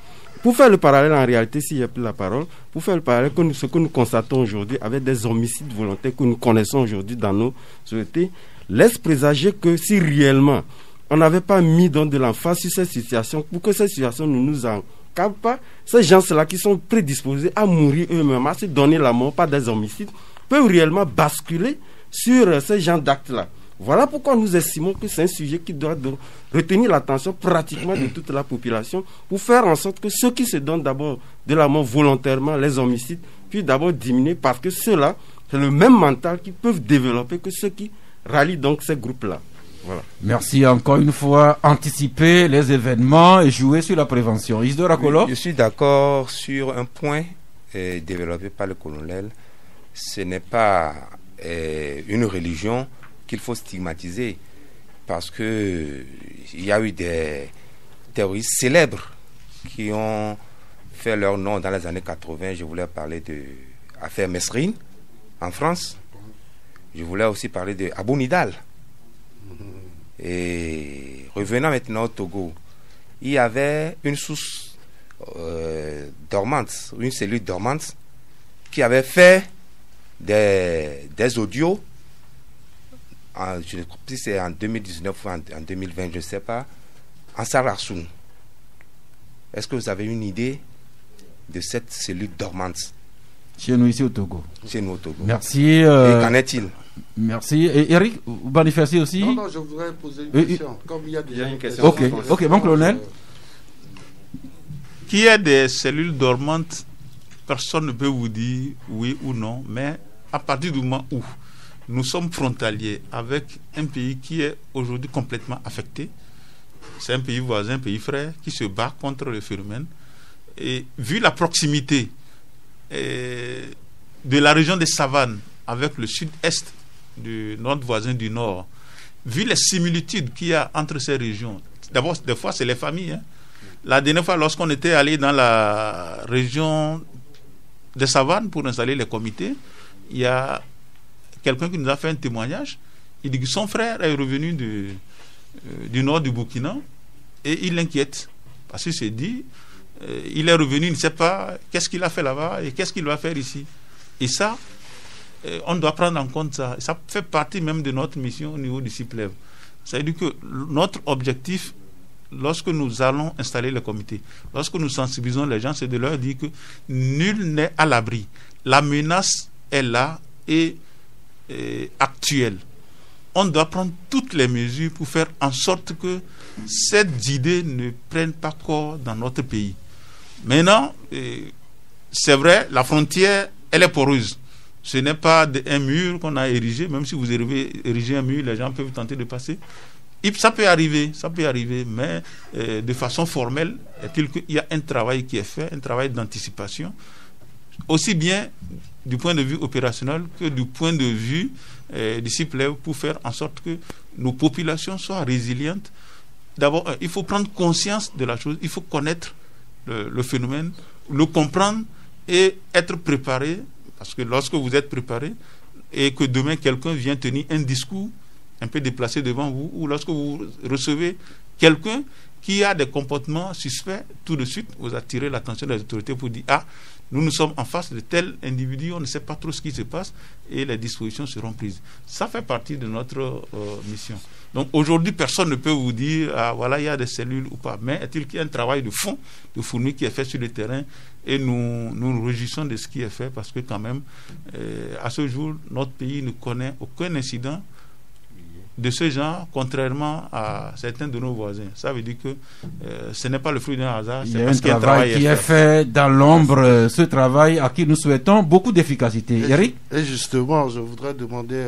Pour faire le parallèle, en réalité, s'il n'y a plus la parole, pour faire le parallèle, ce que nous constatons aujourd'hui avec des homicides volontaires que nous connaissons aujourd'hui dans nos sociétés, laisse présager que si réellement on n'avait pas mis donc de l'emphase sur cette situation, pour que cette situation ne nous encadre pas, ces gens-là qui sont prédisposés à mourir eux-mêmes, à se donner la mort par des homicides, peuvent réellement basculer sur ces genres d'actes-là. Voilà pourquoi nous estimons que c'est un sujet qui doit retenir l'attention pratiquement de toute la population pour faire en sorte que ceux qui se donnent d'abord de la mort volontairement, les homicides, puissent d'abord diminuer, parce que ceux-là, c'est le même mental qu'ils peuvent développer que ceux qui rallient donc ces groupes-là. Voilà. Merci encore une fois. Anticiper les événements et jouer sur la prévention. Isidore Akolo. Oui, je suis d'accord sur un point développé par le colonel. Ce n'est pas une religion qu'il faut stigmatiser, parce que il y a eu des terroristes célèbres qui ont fait leur nom dans les années 80. Je voulais parler de l'affaire Mesrine en France. Je voulais aussi parler de Abou Nidal. Et revenant maintenant au Togo, il y avait une source dormante, une cellule dormante qui avait fait des audios. Je ne sais pas si c'est en 2019 ou en 2020, je ne sais pas, en Sarassoun. Est-ce que vous avez une idée de cette cellule dormante? Chez nous ici au Togo. Chez nous au Togo. Merci. Et qu'en est-il? Merci. Et Eric, vous manifestez aussi? Non, je voudrais poser une question. Comme il y a déjà une question. Ok, bon colonel. Qu'il y ait des cellules dormantes, personne ne peut vous dire oui ou non, mais à partir du moment où nous sommes frontaliers avec un pays qui est aujourd'hui complètement affecté, c'est un pays voisin, un pays frère, qui se bat contre le phénomène. Et vu la proximité de la région des savanes avec le sud-est de notre voisin du nord, vu les similitudes qu'il y a entre ces régions, d'abord, des fois, c'est les familles. Hein. La dernière fois, lorsqu'on était allé dans la région des savanes pour installer les comités, il y a quelqu'un qui nous a fait un témoignage. Il dit que son frère est revenu du nord du Burkina et il l'inquiète. Parce qu'il s'est dit, il est revenu, il ne sait pas qu'est-ce qu'il a fait là-bas et qu'est-ce qu'il va faire ici. Et ça, on doit prendre en compte ça. Ça fait partie même de notre mission au niveau du CIPLEV. Ça veut dire que notre objectif, lorsque nous allons installer le comité, lorsque nous sensibilisons les gens, c'est de leur dire que nul n'est à l'abri. La menace est là et actuelle. On doit prendre toutes les mesures pour faire en sorte que cette idée ne prenne pas corps dans notre pays. Maintenant, c'est vrai, la frontière, elle est poreuse. Ce n'est pas un mur qu'on a érigé, même si vous érigez un mur, les gens peuvent tenter de passer. Ça peut arriver, mais de façon formelle, est-il qu'il y a un travail qui est fait, un travail d'anticipation, aussi bien du point de vue opérationnel que du point de vue du CIPLEV, pour faire en sorte que nos populations soient résilientes. D'abord, il faut prendre conscience de la chose, il faut connaître le phénomène, le comprendre et être préparé, parce que lorsque vous êtes préparé, et que demain quelqu'un vient tenir un discours un peu déplacé devant vous, ou lorsque vous recevez quelqu'un qui a des comportements suspects, tout de suite vous attirez l'attention des autorités pour dire nous sommes en face de tel individu, on ne sait pas trop ce qui se passe et les dispositions seront prises. Ça fait partie de notre mission. Donc aujourd'hui, personne ne peut vous dire voilà, il y a des cellules ou pas. Mais est-il qu'il y a un travail de fond, de fourmi qui est fait sur le terrain, et nous nous réjouissons de ce qui est fait, parce que quand même, à ce jour, notre pays ne connaît aucun incident de ce genre, contrairement à certains de nos voisins. Ça veut dire que ce n'est pas le fruit d'un hasard. Il y a un travail qui est fait dans l'ombre, ce travail à qui nous souhaitons beaucoup d'efficacité. Eric ? Et justement, je voudrais demander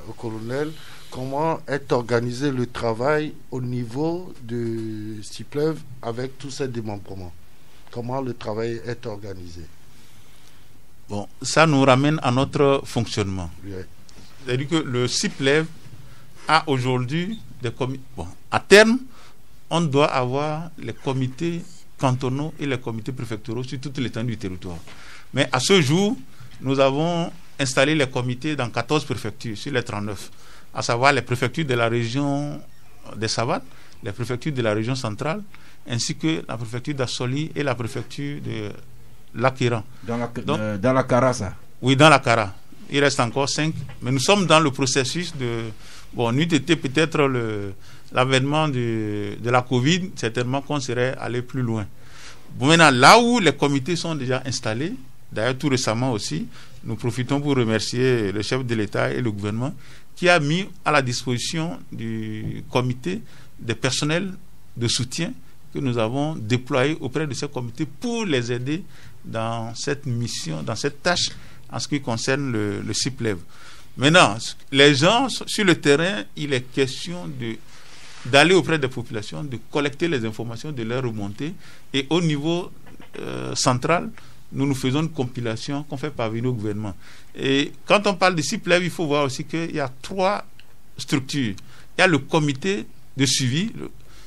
au colonel comment est organisé le travail au niveau de CIPLEV avec tous ces démembrements. Comment le travail est organisé? Bon, ça nous ramène à notre fonctionnement. Oui. C'est-à-dire que le CIPLEV a aujourd'hui des comités. Bon, à terme, on doit avoir les comités cantonaux et les comités préfectoraux sur toute l'étendue du territoire. Mais à ce jour, nous avons installé les comités dans 14 préfectures sur les 39, à savoir les préfectures de la région des Savates, les préfectures de la région centrale, ainsi que la préfecture d'Assoli et la préfecture de l'Akiran. Dans la Kara, ça? Oui, dans la Kara. Il reste encore 5, mais nous sommes dans le processus de... Bon, n'eût été peut-être l'avènement de la Covid, certainement qu'on serait allé plus loin. Bon, maintenant, là où les comités sont déjà installés, d'ailleurs tout récemment aussi, nous profitons pour remercier le chef de l'État et le gouvernement qui a mis à la disposition du comité des personnels de soutien que nous avons déployés auprès de ces comités pour les aider dans cette mission, dans cette tâche en ce qui concerne le CIPLEV. Maintenant, les gens sur le terrain, il est question d'aller auprès des populations, de collecter les informations, de les remonter. Et au niveau central, nous faisons une compilation qu'on fait parvenir au gouvernement. Et quand on parle de CIPLEV, il faut voir aussi qu'il y a 3 structures. Il y a le comité de suivi.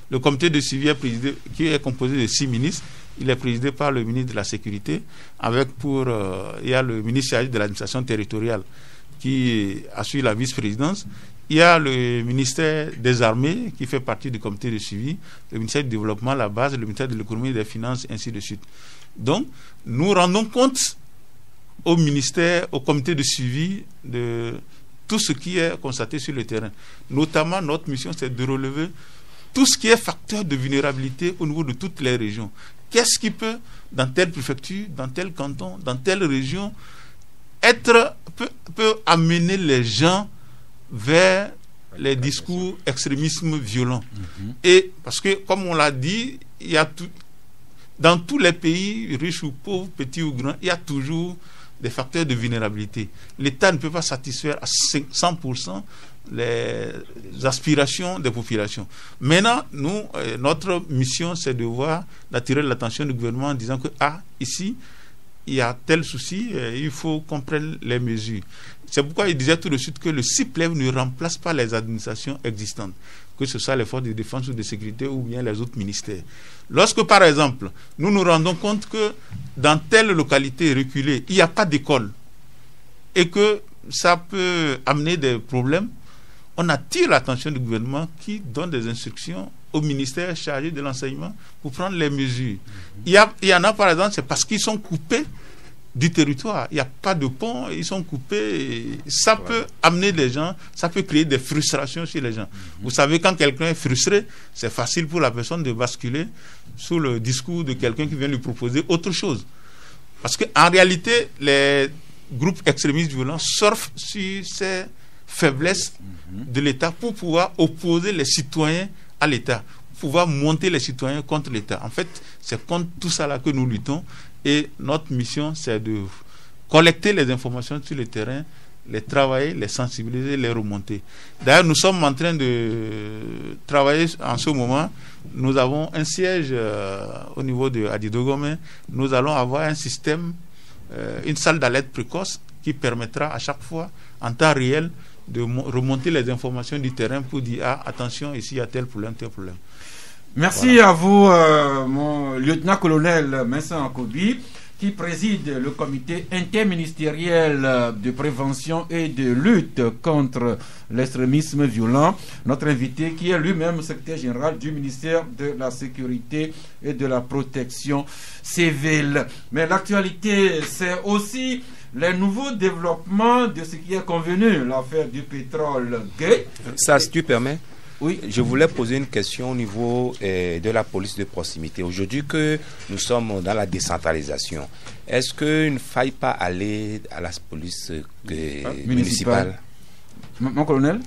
Le comité de suivi qui est composé de 6 ministres. Il est présidé par le ministre de la Sécurité, il y a le ministre chargé de l'administration territoriale qui assure la vice-présidence. Il y a le ministère des Armées qui fait partie du comité de suivi, le ministère du Développement, la base, le ministère de l'Économie et des Finances, ainsi de suite. Donc, nous rendons compte au ministère, au comité de suivi de tout ce qui est constaté sur le terrain. Notamment, notre mission, c'est de relever tout ce qui est facteur de vulnérabilité au niveau de toutes les régions. Qu'est-ce qui peut, dans telle préfecture, dans tel canton, dans telle région, peut amener les gens vers les discours extrémisme violent. Et parce que, comme on l'a dit, il y a dans tous les pays, riches ou pauvres, petits ou grands, il y a toujours des facteurs de vulnérabilité. L'État ne peut pas satisfaire à 100% les aspirations des populations. Maintenant, notre mission, c'est d'attirer l'attention du gouvernement en disant que, ici, il y a tel souci, il faut qu'on prenne les mesures. C'est pourquoi il disait tout de suite que le CIPLEV ne remplace pas les administrations existantes, que ce soit les forces de défense ou de sécurité ou bien les autres ministères. Lorsque, par exemple, nous nous rendons compte que dans telle localité reculée, il n'y a pas d'école et que ça peut amener des problèmes, on attire l'attention du gouvernement qui donne des instructions au ministère chargé de l'enseignement pour prendre les mesures. Il y en a, par exemple, c'est parce qu'ils sont coupés du territoire. Il n'y a pas de pont, ils sont coupés. Ça peut amener les gens, ça peut créer des frustrations chez les gens. Vous savez, quand quelqu'un est frustré, c'est facile pour la personne de basculer sous le discours de quelqu'un qui vient lui proposer autre chose. Parce qu'en réalité, les groupes extrémistes violents surfent sur ces faiblesses de l'État pour pouvoir opposer les citoyens à l'État, pour pouvoir monter les citoyens contre l'État. En fait, c'est contre tout ça là que nous luttons. Et notre mission, c'est de collecter les informations sur le terrain, les travailler, les sensibiliser, les remonter. D'ailleurs, nous sommes en train de travailler en ce moment. Nous avons un siège au niveau de Adidogomé. Nous allons avoir un système, une salle d'alerte précoce qui permettra à chaque fois, en temps réel, de remonter les informations du terrain pour dire attention, ici il y a tel problème, tel problème. Merci à vous, mon lieutenant-colonel Vincent Akobi, qui préside le comité interministériel de prévention et de lutte contre l'extrémisme violent. Notre invité qui est lui-même secrétaire général du ministère de la Sécurité et de la Protection civile. Mais l'actualité, c'est aussi les nouveaux développements de ce qui est convenu, l'affaire du pétrole gay. Ça, si tu permets, oui. Je voulais poser une question au niveau de la police de proximité. Aujourd'hui que nous sommes dans la décentralisation, est-ce qu'il ne faille pas aller à la police municipale? Mon colonel?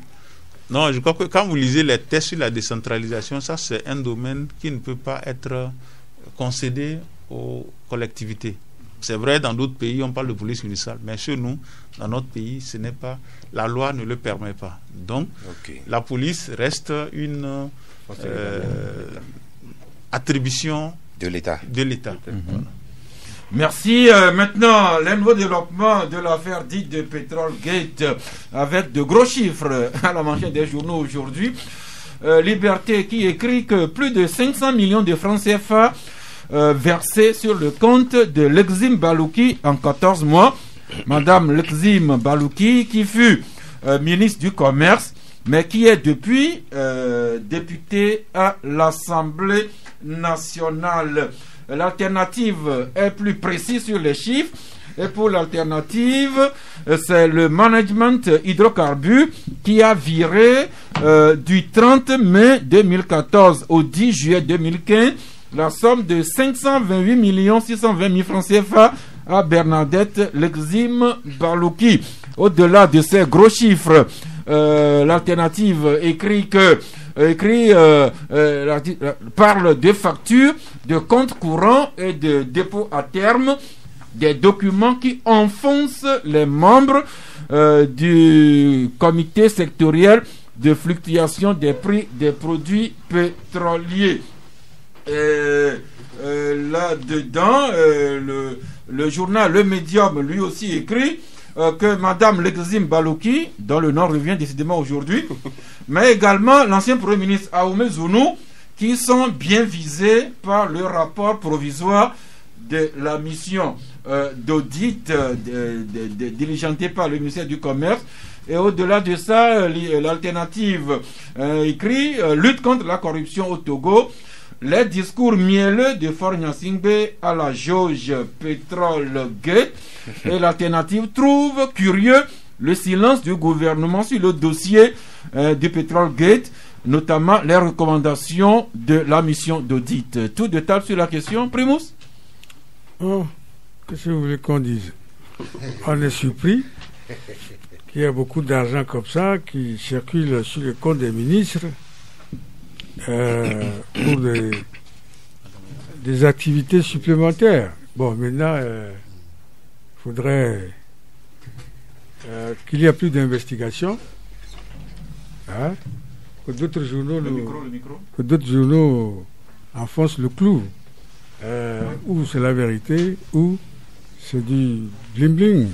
Non, je crois que quand vous lisez les textes sur la décentralisation, ça c'est un domaine qui ne peut pas être concédé aux collectivités. C'est vrai, dans d'autres pays, on parle de police municipale, mais chez nous, dans notre pays, ce n'est pas, la loi ne le permet pas. Donc, la police reste une attribution de l'État. Voilà. Merci. Maintenant, les nouveaux développements de l'affaire dite de Petrol Gate, avec de gros chiffres à la manchette des journaux aujourd'hui. Liberté qui écrit que plus de 500 millions de francs CFA versés sur le compte de Lexim Balouki en 14 mois. Madame Lexim Balouki, qui fut ministre du Commerce, mais qui est depuis députée à l'Assemblée nationale. L'alternative est plus précise sur les chiffres. Et pour l'alternative, c'est le management hydrocarbures qui a viré du 30 mai 2014 au 10 juillet 2015 la somme de 528 620 000 francs CFA à Bernadette Lexim Balouki. Au-delà de ces gros chiffres, l'alternative parle de factures, de comptes courants et de dépôts à terme, des documents qui enfoncent les membres du comité sectoriel de fluctuation des prix des produits pétroliers. Là-dedans, le journal Le Médium lui aussi écrit que Madame Lexim Balouki, dont le nom revient décidément aujourd'hui, mais également l'ancien Premier ministre Aoumé Zounou, qui sont bien visés par le rapport provisoire de la mission d'audit diligentée par le ministère du Commerce. Et au-delà de ça, l'alternative écrit lutte contre la corruption au Togo. Les discours mielleux de Faure Gnassingbé à la jauge Pétrole Gate. Et l'alternative trouve curieux le silence du gouvernement sur le dossier du Pétrole Gate, notamment les recommandations de la mission d'audit. Tout de table sur la question, Primus? Oh, qu'est-ce que vous voulez qu'on dise? On est surpris qu'il y ait beaucoup d'argent comme ça qui circule sur le compte des ministres pour des activités supplémentaires. Bon, maintenant, il faudrait qu'il y ait plus d'investigation. Hein? Que d'autres journaux enfoncent le clou. Ou c'est la vérité, ou c'est du bling-bling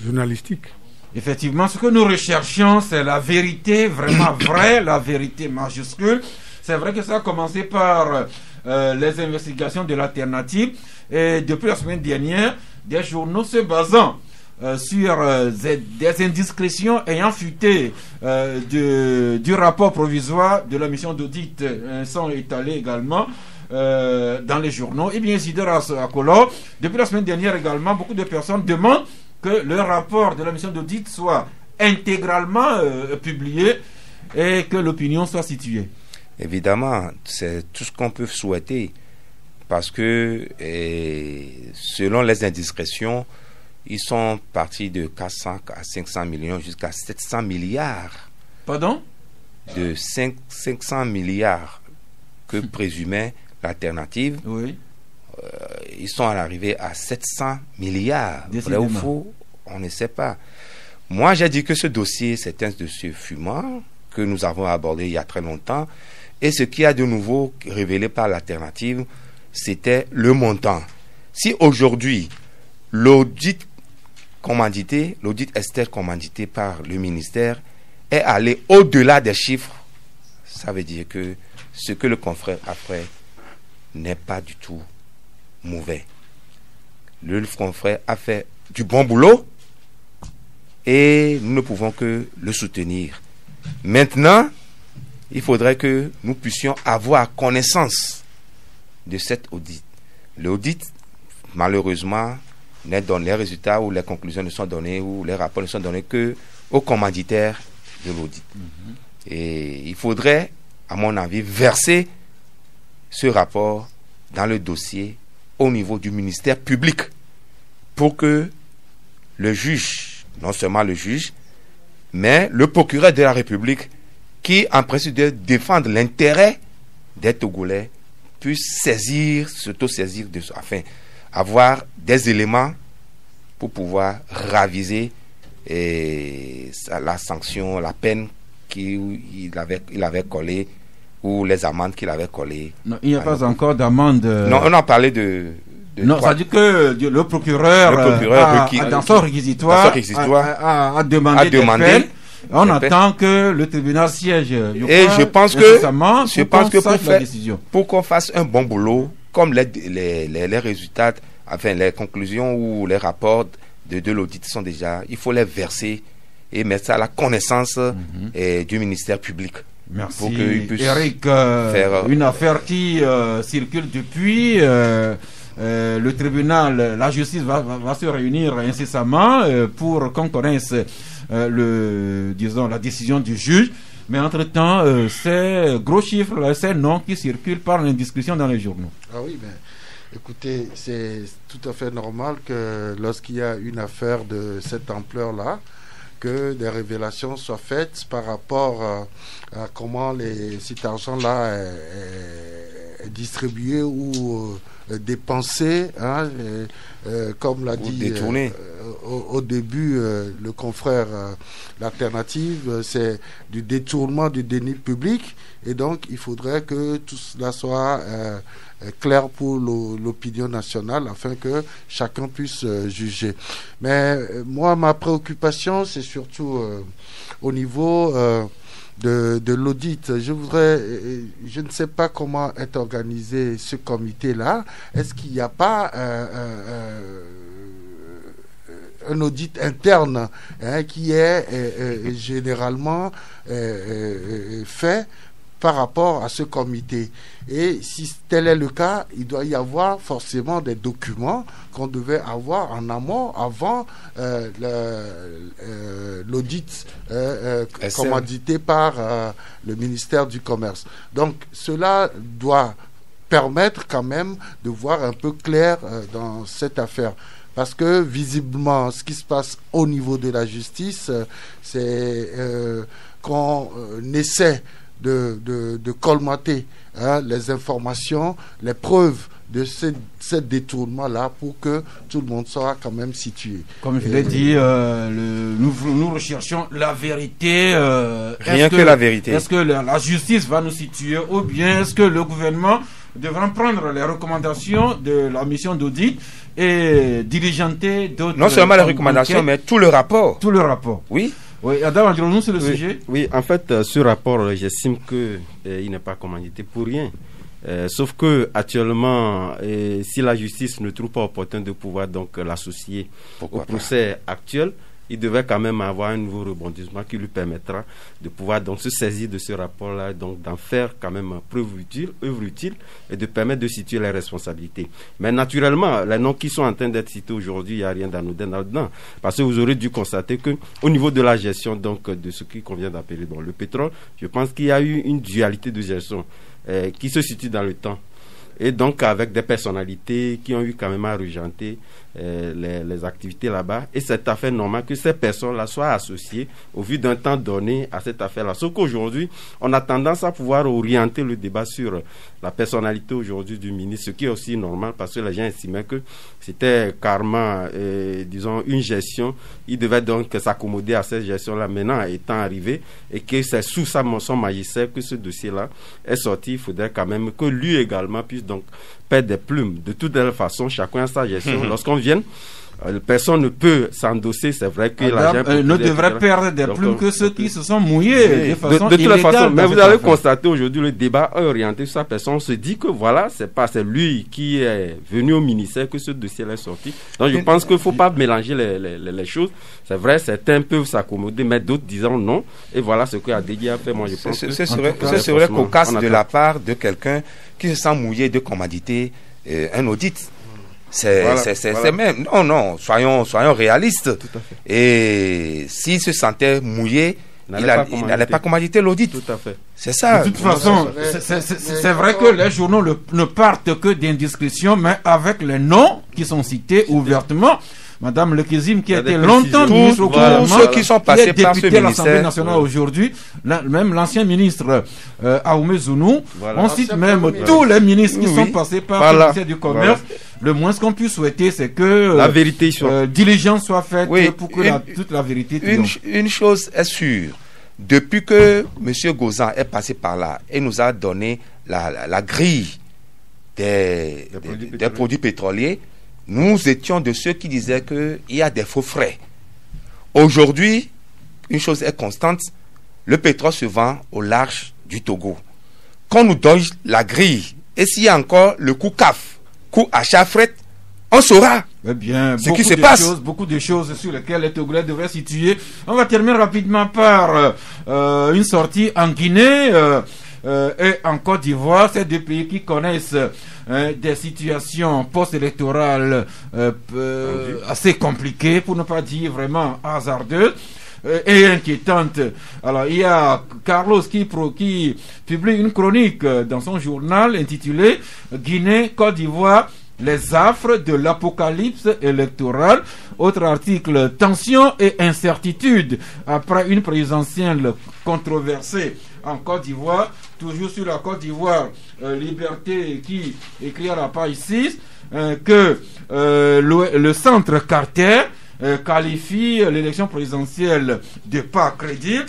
journalistique. Effectivement, ce que nous recherchons, c'est la vérité, vraiment vraie, la vérité majuscule. C'est vrai que ça a commencé par les investigations de l'alternative, et depuis la semaine dernière, des journaux se basant sur des indiscrétions ayant fuité du rapport provisoire de la mission d'audit sont étalés également dans les journaux. Et bien, Isidore Akolo, depuis la semaine dernière également, beaucoup de personnes demandent que le rapport de la mission d'audit soit intégralement publié et que l'opinion soit située. Évidemment, c'est tout ce qu'on peut souhaiter, parce que selon les indiscrétions, ils sont partis de 400 à 500 millions jusqu'à 700 milliards. Pardon? De 500 milliards que présumait l'alternative. Oui. Ils sont arrivés à 700 milliards. Vrai ou faux, on ne sait pas. Moi, j'ai dit que ce dossier, c'est un dossier fumant que nous avons abordé il y a très longtemps. Et ce qui a de nouveau révélé par l'alternative, c'était le montant. Si aujourd'hui, l'audit externe commandité par le ministère est allé au-delà des chiffres, ça veut dire que ce que le confrère a fait n'est pas du tout mauvais. le confrère a fait du bon boulot et nous ne pouvons que le soutenir. Maintenant, il faudrait que nous puissions avoir connaissance de cet audit. L'audit, malheureusement, n'est donné, les résultats ou les conclusions ne sont donnés ou les rapports ne sont donnés que aux commanditaires de l'audit. Et il faudrait, à mon avis, verser ce rapport dans le dossier au niveau du ministère public pour que le juge, non seulement le juge, mais le procureur de la République, qui en principe de défendre l'intérêt des Togolais, puisse s'auto-saisir afin avoir des éléments pour pouvoir raviser la sanction, la peine qu'il avait collée ou les amendes qu'il avait collées. Non, il n'y a pas encore d'amende. Non, on a parlé de non, ça dit que le procureur dans son réquisitoire a demandé des peines. On attend que le tribunal siège. Je pense que pour qu'on fasse un bon boulot, comme les résultats, enfin les conclusions ou les rapports de l'audit sont déjà, il faut les verser et mettre ça à la connaissance du ministère public. Merci. Pour que Eric, une affaire qui circule depuis. Le tribunal, la justice va se réunir incessamment pour qu'on connaisse la décision du juge. Mais entre-temps, ces gros chiffres, ces noms qui circulent par l'indiscrétion dans les journaux. Ah oui, mais écoutez, c'est tout à fait normal que lorsqu'il y a une affaire de cette ampleur-là, que des révélations soient faites par rapport à comment cet argent-là est distribué ou dépensé, comme l'a dit au début le confrère l'alternative, c'est du détournement du denier public, et donc il faudrait que tout cela soit clair pour l'opinion nationale afin que chacun puisse juger. Mais moi, ma préoccupation, c'est surtout au niveau de l'audit. Je ne sais pas comment est organisé ce comité-là. Est-ce qu'il n'y a pas un audit interne qui est généralement fait par rapport à ce comité? Et si tel est le cas, il doit y avoir forcément des documents qu'on devait avoir en amont avant l'audit commandité par le ministère du Commerce. Donc cela doit permettre quand même de voir un peu clair dans cette affaire. Parce que visiblement, ce qui se passe au niveau de la justice, c'est qu'on essaie de colmater les informations, les preuves de ce détournement-là pour que tout le monde soit quand même situé. Comme je l'ai dit, nous recherchons la vérité. Rien que la vérité. Est-ce que la justice va nous situer, ou bien est-ce que le gouvernement devra prendre les recommandations de la mission d'audit et diligenter d'autres... Non seulement les recommandations, mais tout le rapport. Tout le rapport. Oui. Oui, Adam, endirons-nous sur le sujet. Oui, en fait, ce rapport, j'estime qu'il n'est pas commandité pour rien. Sauf que actuellement, si la justice ne trouve pas opportun de pouvoir donc l'associer au procès actuel, il devait quand même avoir un nouveau rebondissement qui lui permettra de pouvoir donc se saisir de ce rapport-là, donc d'en faire quand même œuvre utile et de permettre de situer les responsabilités. Mais naturellement, les noms qui sont en train d'être cités aujourd'hui, il n'y a rien d'anodin là-dedans. Parce que vous aurez dû constater qu'au niveau de la gestion donc, de ce qui convient d'appeler donc, le pétrole, je pense qu'il y a eu une dualité de gestion qui se situe dans le temps. Et donc avec des personnalités qui ont eu quand même à régenter les activités là-bas. Et c'est tout à fait normal que ces personnes-là soient associées au vu d'un temps donné à cette affaire-là. Sauf qu'aujourd'hui, on a tendance à pouvoir orienter le débat sur la personnalité aujourd'hui du ministre, ce qui est aussi normal parce que les gens estimaient que c'était carrément, disons, une gestion. Il devait donc s'accommoder à cette gestion-là maintenant étant arrivé et que c'est sous son magistère que ce dossier-là est sorti. Il faudrait quand même que lui également puisse donc perdre des plumes. De toute façon, chacun a sa gestion. Lorsqu'on vient personne ne peut s'endosser. C'est vrai que l'argent ne devrait perdre des plumes que ceux qui se sont mouillés de façon de toute illégale. façon, mais vous allez constater aujourd'hui le débat est orienté sur sa personne. On se dit que voilà, c'est lui qui est venu au ministère que ce dossier est sorti. Donc je pense qu'il ne faut pas mélanger les choses. C'est vrai, certains peuvent s'accommoder, mais d'autres disant non. Et voilà ce que Adédi a fait. Moi, je pense que ce serait cocasse de la part de quelqu'un qui se sent mouillé de commanditer un audit. C'est même non, soyons réalistes. Tout à fait. Et s'il se sentait mouillé, il n'allait pas commanditer l'audit. Tout à fait. C'est ça. De toute façon, c'est vrai que les journaux ne partent que d'indiscrétions, mais avec les noms qui sont cités ouvertement. Madame Lekezim, qui a été longtemps ministre au gouvernement, tous ceux qui sont passés par ce député à l'Assemblée ministère nationale aujourd'hui, même l'ancien ministre Aoumé Zounou, on cite même tous les ministres qui sont passés par le ministère du Commerce. Le moins qu'on puisse souhaiter, c'est que la vérité diligence soit faite pour que toute la vérité triomphe. Une chose est sûre, depuis que M. Gozan est passé par là et nous a donné la grille des produits pétroliers, nous étions de ceux qui disaient qu'il y a des faux frais. Aujourd'hui, une chose est constante, le pétrole se vend au large du Togo. Qu'on nous donne la grille, et s'il y a encore le coût CAF, coût achat fret, on saura ce qui se passe. Beaucoup de choses sur lesquelles les Togolais devraient situer. On va terminer rapidement par une sortie en Guinée et en Côte d'Ivoire. Ces deux pays qui connaissent des situations post-électorales assez compliquées, pour ne pas dire vraiment hasardeuses et inquiétantes. Alors il y a Carlos qui publie une chronique dans son journal intitulée Guinée, Côte d'Ivoire, les affres de l'apocalypse électorale. Autre article, tension et incertitude après une présidentielle controversée en Côte d'Ivoire. Toujours sur la Côte d'Ivoire, Liberté qui écrit à la page 6 que le centre Carter qualifie l'élection présidentielle de pas crédible.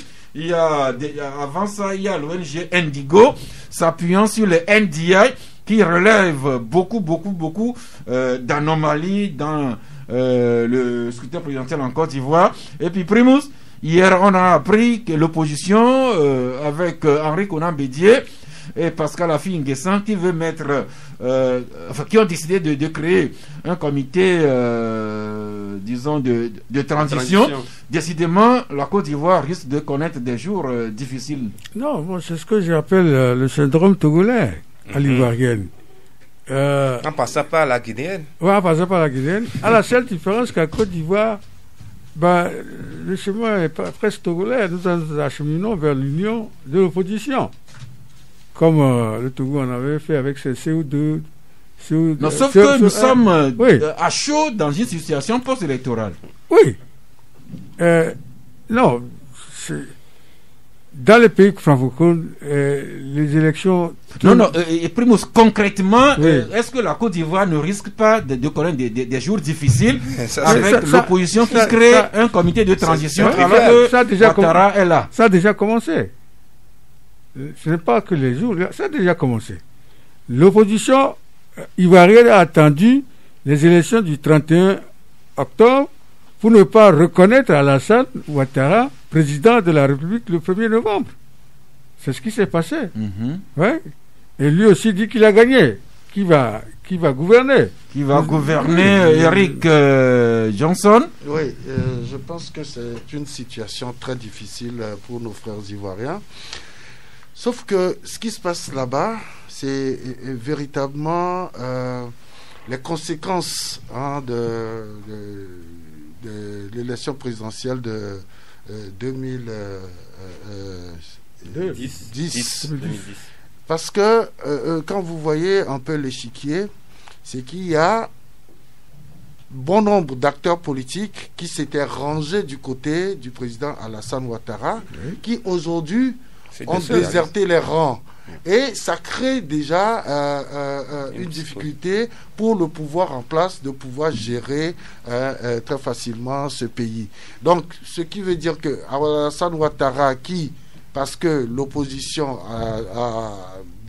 Avant ça, il y a l'ONG Indigo s'appuyant sur le NDI qui relève beaucoup d'anomalies dans le scrutin présidentiel en Côte d'Ivoire. Et puis Primus, hier on a appris que l'opposition avec Henri Konan Bédié et Pascal Afi Nguessan qui veut mettre qui ont décidé de créer un comité disons de transition. Décidément, la Côte d'Ivoire risque de connaître des jours difficiles. Non, moi c'est ce que j'appelle le syndrome togolais à l'ivoirienne. En passant par la Guinéenne. Oui, en passant par la Guinéenne. À la seule différence qu'à Côte d'Ivoire, le chemin est presque togolais. Nous acheminons vers l'union de l'opposition. Comme le Togo en avait fait avec ses CO2. Non, sauf que nous sommes à chaud dans une situation post-électorale. Oui. Non, dans les pays francophones, les élections... et Primus, concrètement, est-ce que la Côte d'Ivoire ne risque pas de connaître des jours difficiles avec l'opposition qui crée un comité de transition alors que Ouattara est là? Ça a déjà commencé. Ce n'est pas que les jours, ça a déjà commencé. L'opposition ivoirienne a attendu les élections du 31 octobre pour ne pas reconnaître Alassane Ouattara président de la République le 1er novembre. C'est ce qui s'est passé. Ouais. Et lui aussi dit qu'il a gagné. Qui va gouverner? Qui va gouverner Eric Johnson? Oui, je pense que c'est une situation très difficile pour nos frères ivoiriens. Sauf que ce qui se passe là-bas, c'est véritablement les conséquences de l'élection présidentielle de 2010. Parce que quand vous voyez un peu l'échiquier, c'est qu'il y a bon nombre d'acteurs politiques qui s'étaient rangés du côté du président Alassane Ouattara, qui aujourd'hui ont déserté les rangs. Et ça crée déjà une difficulté pour le pouvoir en place de pouvoir gérer très facilement ce pays. Donc, ce qui veut dire que Alassane Ouattara, parce que l'opposition a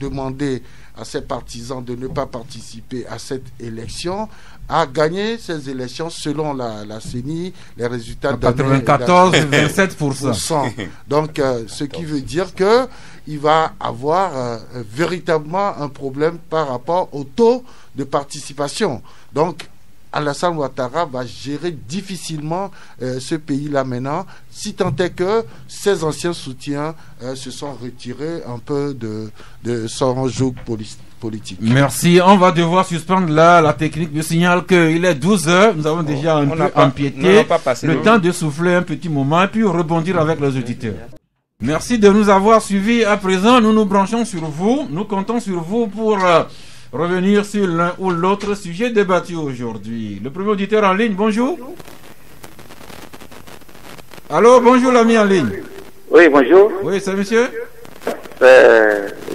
demandé à ses partisans de ne pas participer à cette élection, a gagné ces élections selon la CENI, les résultats 94,27%. Donc, ce qui veut dire que il va avoir véritablement un problème par rapport au taux de participation. Donc, Alassane Ouattara va gérer difficilement ce pays-là maintenant, si tant est que ses anciens soutiens se sont retirés un peu de son joug politique. Merci. On va devoir suspendre la technique. Je signale qu'il est 12h. Nous avons déjà un peu empiété. Le temps de souffler un petit moment et puis rebondir avec les auditeurs. Merci de nous avoir suivis. À présent, nous nous branchons sur vous. Nous comptons sur vous pour revenir sur l'un ou l'autre sujet débattu aujourd'hui. Le premier auditeur en ligne, bonjour. Allô, bonjour l'ami en ligne. Oui, bonjour. Oui, c'est monsieur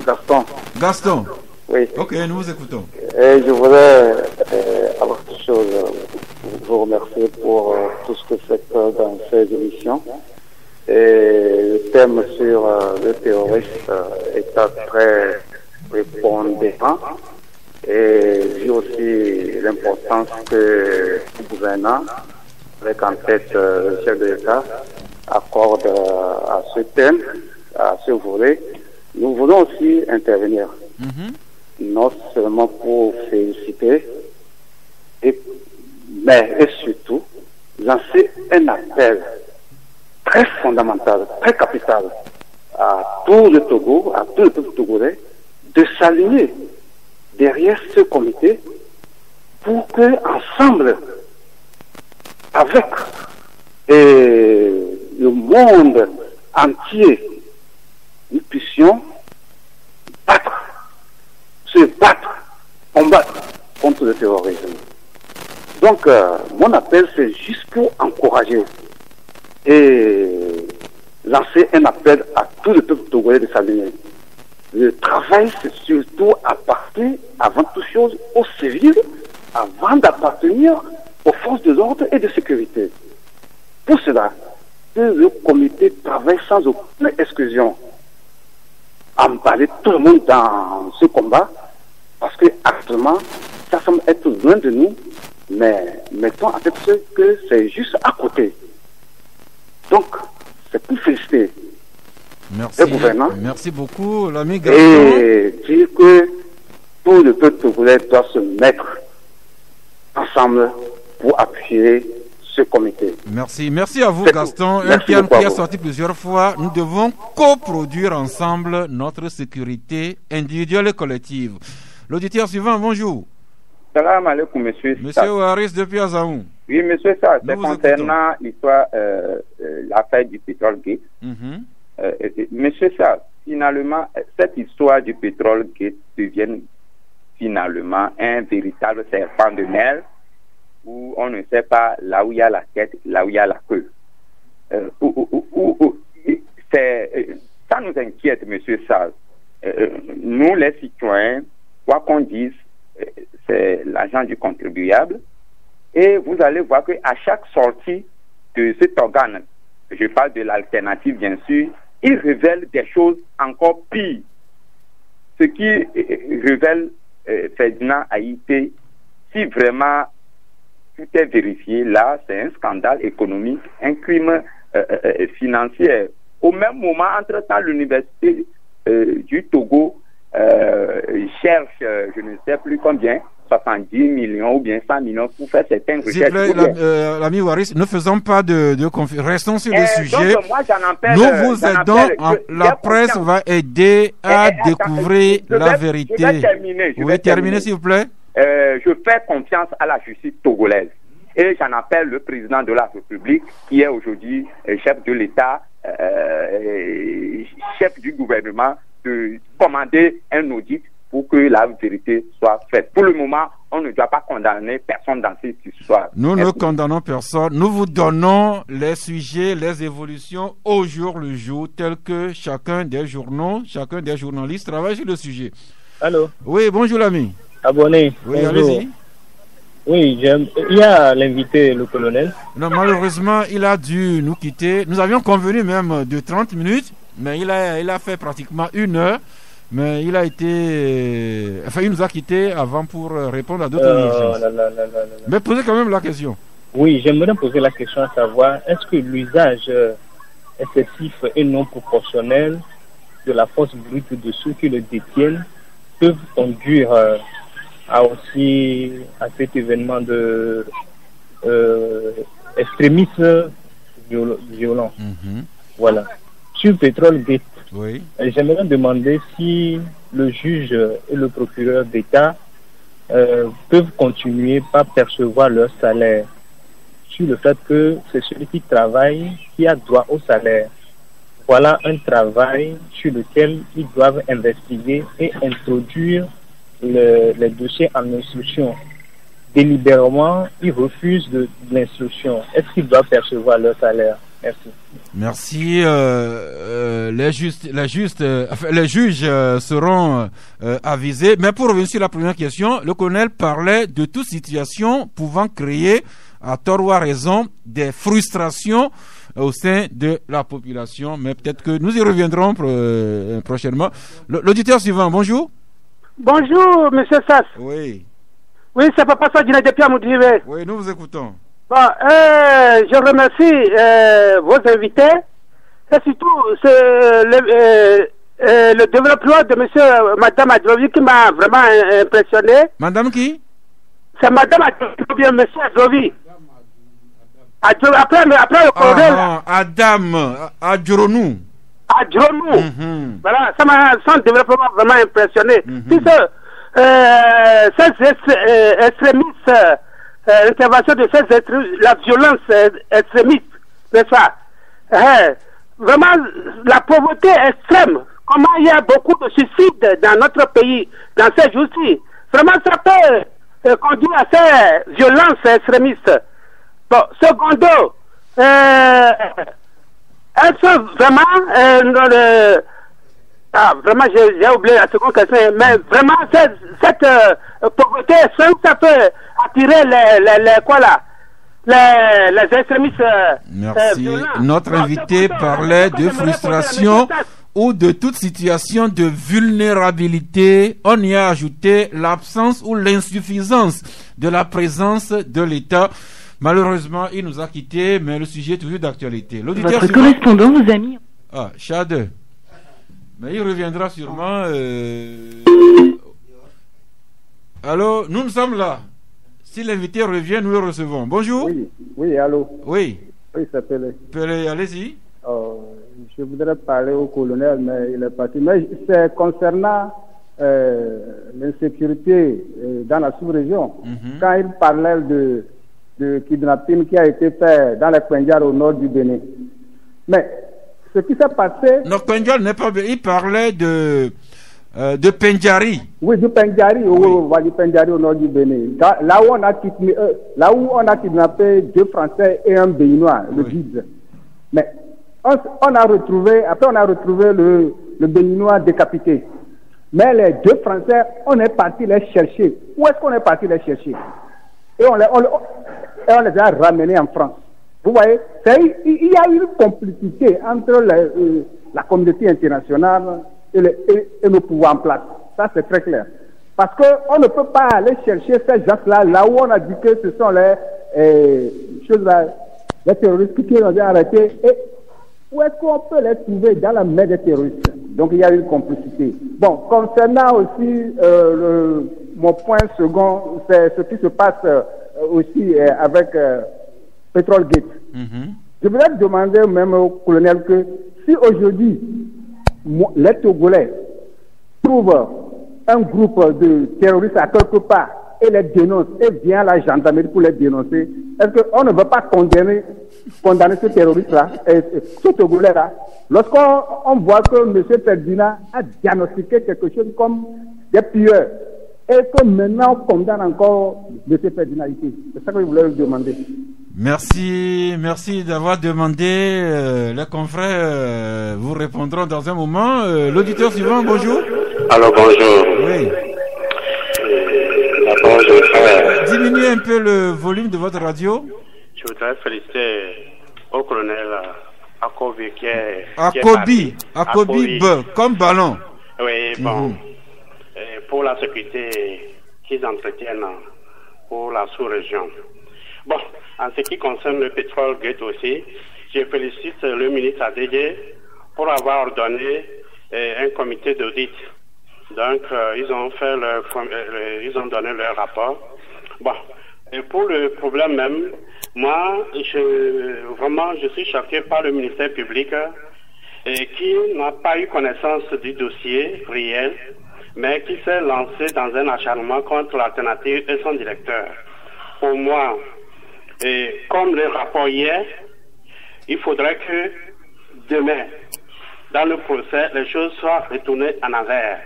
Gaston. Gaston. Oui. Ok, nous vous écoutons. Et je voudrais, avant toute chose, vous remercier pour tout ce que vous faites dans ces émissions. Et le thème sur le terrorisme est très prépondérant. Et vu aussi l'importance que le gouvernement, avec en tête le chef de l'État, accorde à ce thème, à ce volet, nous voulons aussi intervenir. Non seulement pour féliciter, mais surtout lancer un appel très fondamental, très capital à tout le Togo, à tout le peuple togolais, de s'aligner derrière ce comité pour que, ensemble, avec le monde entier, nous puissions combattre contre le terrorisme. Donc, mon appel, c'est juste pour encourager et lancer un appel à tout le peuple togolais de s'aligner. Le travail, c'est surtout appartenir, avant toute chose, aux civils, avant d'appartenir aux forces de l'ordre et de sécurité. Pour cela, que le comité travaille sans aucune exclusion, emballer tout le monde dans ce combat, parce que actuellement, ça semble être loin de nous, mais mettons avec ce que c'est juste à côté. Donc, c'est pour féliciter le gouvernement. Merci beaucoup, l'ami Gaston. Et dire que tout le peuple togolais doit se mettre ensemble pour appuyer ce comité. Merci à vous, Gaston. Un terme qui a sorti plusieurs fois. Nous devons coproduire ensemble notre sécurité individuelle et collective. L'auditeur suivant, bonjour. Salam alaikum, monsieur. Monsieur Ouaris depuis Azaou. Oui, monsieur Sarr, c'est concernant l'histoire, l'affaire du pétrole gate. Monsieur Sarr, finalement, cette histoire du pétrole gate devient finalement un véritable serpent de mer où on ne sait pas là où il y a la tête, là où il y a la queue. Ça nous inquiète, monsieur Sarr. Nous, les citoyens, quoi qu'on dise, c'est l'argent du contribuable. Et vous allez voir qu'à chaque sortie de cet organe, je parle de l'alternative bien sûr, il révèle des choses encore pires. Ce qui révèle Ferdinand Haïté, si vraiment tout est vérifié, là, c'est un scandale économique, un crime financier. Au même moment, entre-temps, l'université du Togo cherche, je ne sais plus combien, 70 millions ou bien 100 millions pour faire certaines recherches. L'ami Ouaris, ne faisons pas de confusion. Restons sur le sujet. Donc, moi, nous vous aidons. La presse va aider à découvrir la vérité. Vous pouvez terminer, s'il vous plaît. Je fais confiance à la justice togolaise. Et j'en appelle le président de la République, qui est aujourd'hui chef de l'État, chef du gouvernement, de commander un audit pour que la vérité soit faite. Pour le moment, on ne doit pas condamner personne dans cette histoire. Nous ne condamnons personne. Nous vous donnons les sujets, les évolutions au jour le jour, tels que chacun des journaux, chacun des journalistes travaille sur le sujet. Allô? Oui, bonjour l'ami. Abonné. Oui, allez-y. Oui, il y a l'invité, le colonel. Non, malheureusement, il a dû nous quitter. Nous avions convenu même de 30 minutes, mais il a fait pratiquement 1 heure. Mais il a été... Enfin, il nous a quittés avant pour répondre à d'autres questions. Mais posez quand même la question. Oui, j'aimerais poser la question à savoir, est-ce que l'usage excessif et non proportionnel de la force brute de ceux qui le détiennent peuvent conduire à cet événement de extrémisme violent. Voilà. Sur Petrol Gate, j'aimerais demander si le juge et le procureur d'État peuvent continuer par percevoir leur salaire, sur le fait que c'est celui qui travaille qui a droit au salaire. Voilà un travail sur lequel ils doivent investiguer et introduire les dossiers en instruction. Délibérément, ils refusent de l'instruction. Est-ce qu'ils doivent percevoir leur salaire? Merci. Les juges seront avisés. Mais pour revenir sur la première question, le colonel parlait de toute situation pouvant créer, à tort ou à raison, des frustrations au sein de la population. Mais peut-être que nous y reviendrons prochainement. L'auditeur suivant, bonjour. Bonjour, monsieur Sass. Oui. Oui, c'est Papa Sadina depuis Amoudrivé. Oui, nous vous écoutons. Bon, je remercie vos invités et surtout le développement de Madame Adrovi qui m'a vraiment impressionné. Madame qui? C'est Madame Adrovi, monsieur Adrovi. Après le colonel. Adam Adjoronou. Adjoronou. Voilà, ça m'a son développement vraiment impressionné. Puisque ces extrémistes, l'intervention de ces extrémistes, la violence extrémiste, c'est ça. Vraiment, la pauvreté extrême. Comment il y a beaucoup de suicides dans notre pays, dans ces jours-ci. Vraiment, ça peut conduire à ces violences extrémistes. Bon, secondo, elles sont vraiment, vraiment, j'ai oublié la seconde question, mais vraiment, cette pauvreté, ça peut attirer les extrémistes. Merci. Notre invité parlait de frustration ou de toute situation de vulnérabilité. On y a ajouté l'absence ou l'insuffisance de la présence de l'État. Malheureusement, il nous a quittés, mais le sujet est toujours d'actualité. Votre correspondant vous a mis... Ah, Chad. Mais il reviendra sûrement. Allô, nous sommes là. Si l'invité revient, nous le recevons. Bonjour. Oui, allô. Oui. Oui, c'est Pelé. Pelé, allez-y. Je voudrais parler au colonel, mais il est parti. Mais c'est concernant l'insécurité dans la sous-région. Quand il parlait de kidnapping qui a été fait dans les Pendjar au nord du Bénin. Mais ce qui s'est passé... Non, Pendjar n'est pas... Il parlait de Pendjari. Oui, du Pendjari, du Pendjari au nord du Bénin. Là où on a kidnappé 2 Français et un Béninois, le guide. Mais on a retrouvé le Béninois décapité. Mais les 2 Français, on est parti les chercher. Où est-ce qu'on est parti les chercher? Et on les a ramenés en France. Vous voyez, il y a une complicité entre la communauté internationale et nos pouvoirs en place. Ça, c'est très clair. Parce qu'on ne peut pas aller chercher ces gens-là, là où on a dit que ce sont les terroristes qui ont été arrêtés. Et où est-ce qu'on peut les trouver? Dans la main des terroristes. Donc, il y a une complicité. Bon, concernant aussi mon point second, c'est ce qui se passe aussi avec Petrol Gate. Je voudrais demander même au colonel que si aujourd'hui les Togolais trouvent un groupe de terroristes à quelque part et les dénoncent et vient à la gendarmerie pour les dénoncer, est-ce qu'on ne veut pas condamner ce terroriste-là, ce Togolais-là, lorsqu'on voit que M. Ferdinand a diagnostiqué quelque chose comme des tueurs et que maintenant on condamne encore M. Ferdinand ici? C'est ça que je voulais vous demander. Merci d'avoir demandé. Les confrères vous répondront dans un moment. L'auditeur suivant, bonjour. Alors bonjour. Oui. D'abord, je voudrais... Diminuez un peu le volume de votre radio. Je voudrais féliciter au colonel Akobi qui est Akobi, comme ballon. Oui, bon. Pour la sécurité qu'ils entretiennent pour la sous-région. Bon, en ce qui concerne le pétrole gate aussi, je félicite le ministre ADG pour avoir ordonné un comité d'audit. Donc, ils ont donné leur rapport. Bon, et pour le problème même, moi, je suis choqué par le ministère public qui n'a pas eu connaissance du dossier réel, mais qui s'est lancé dans un acharnement contre l'alternative et son directeur. Pour moi, comme le rapport hier, il faudrait que demain, dans le procès, les choses soient retournées en envers.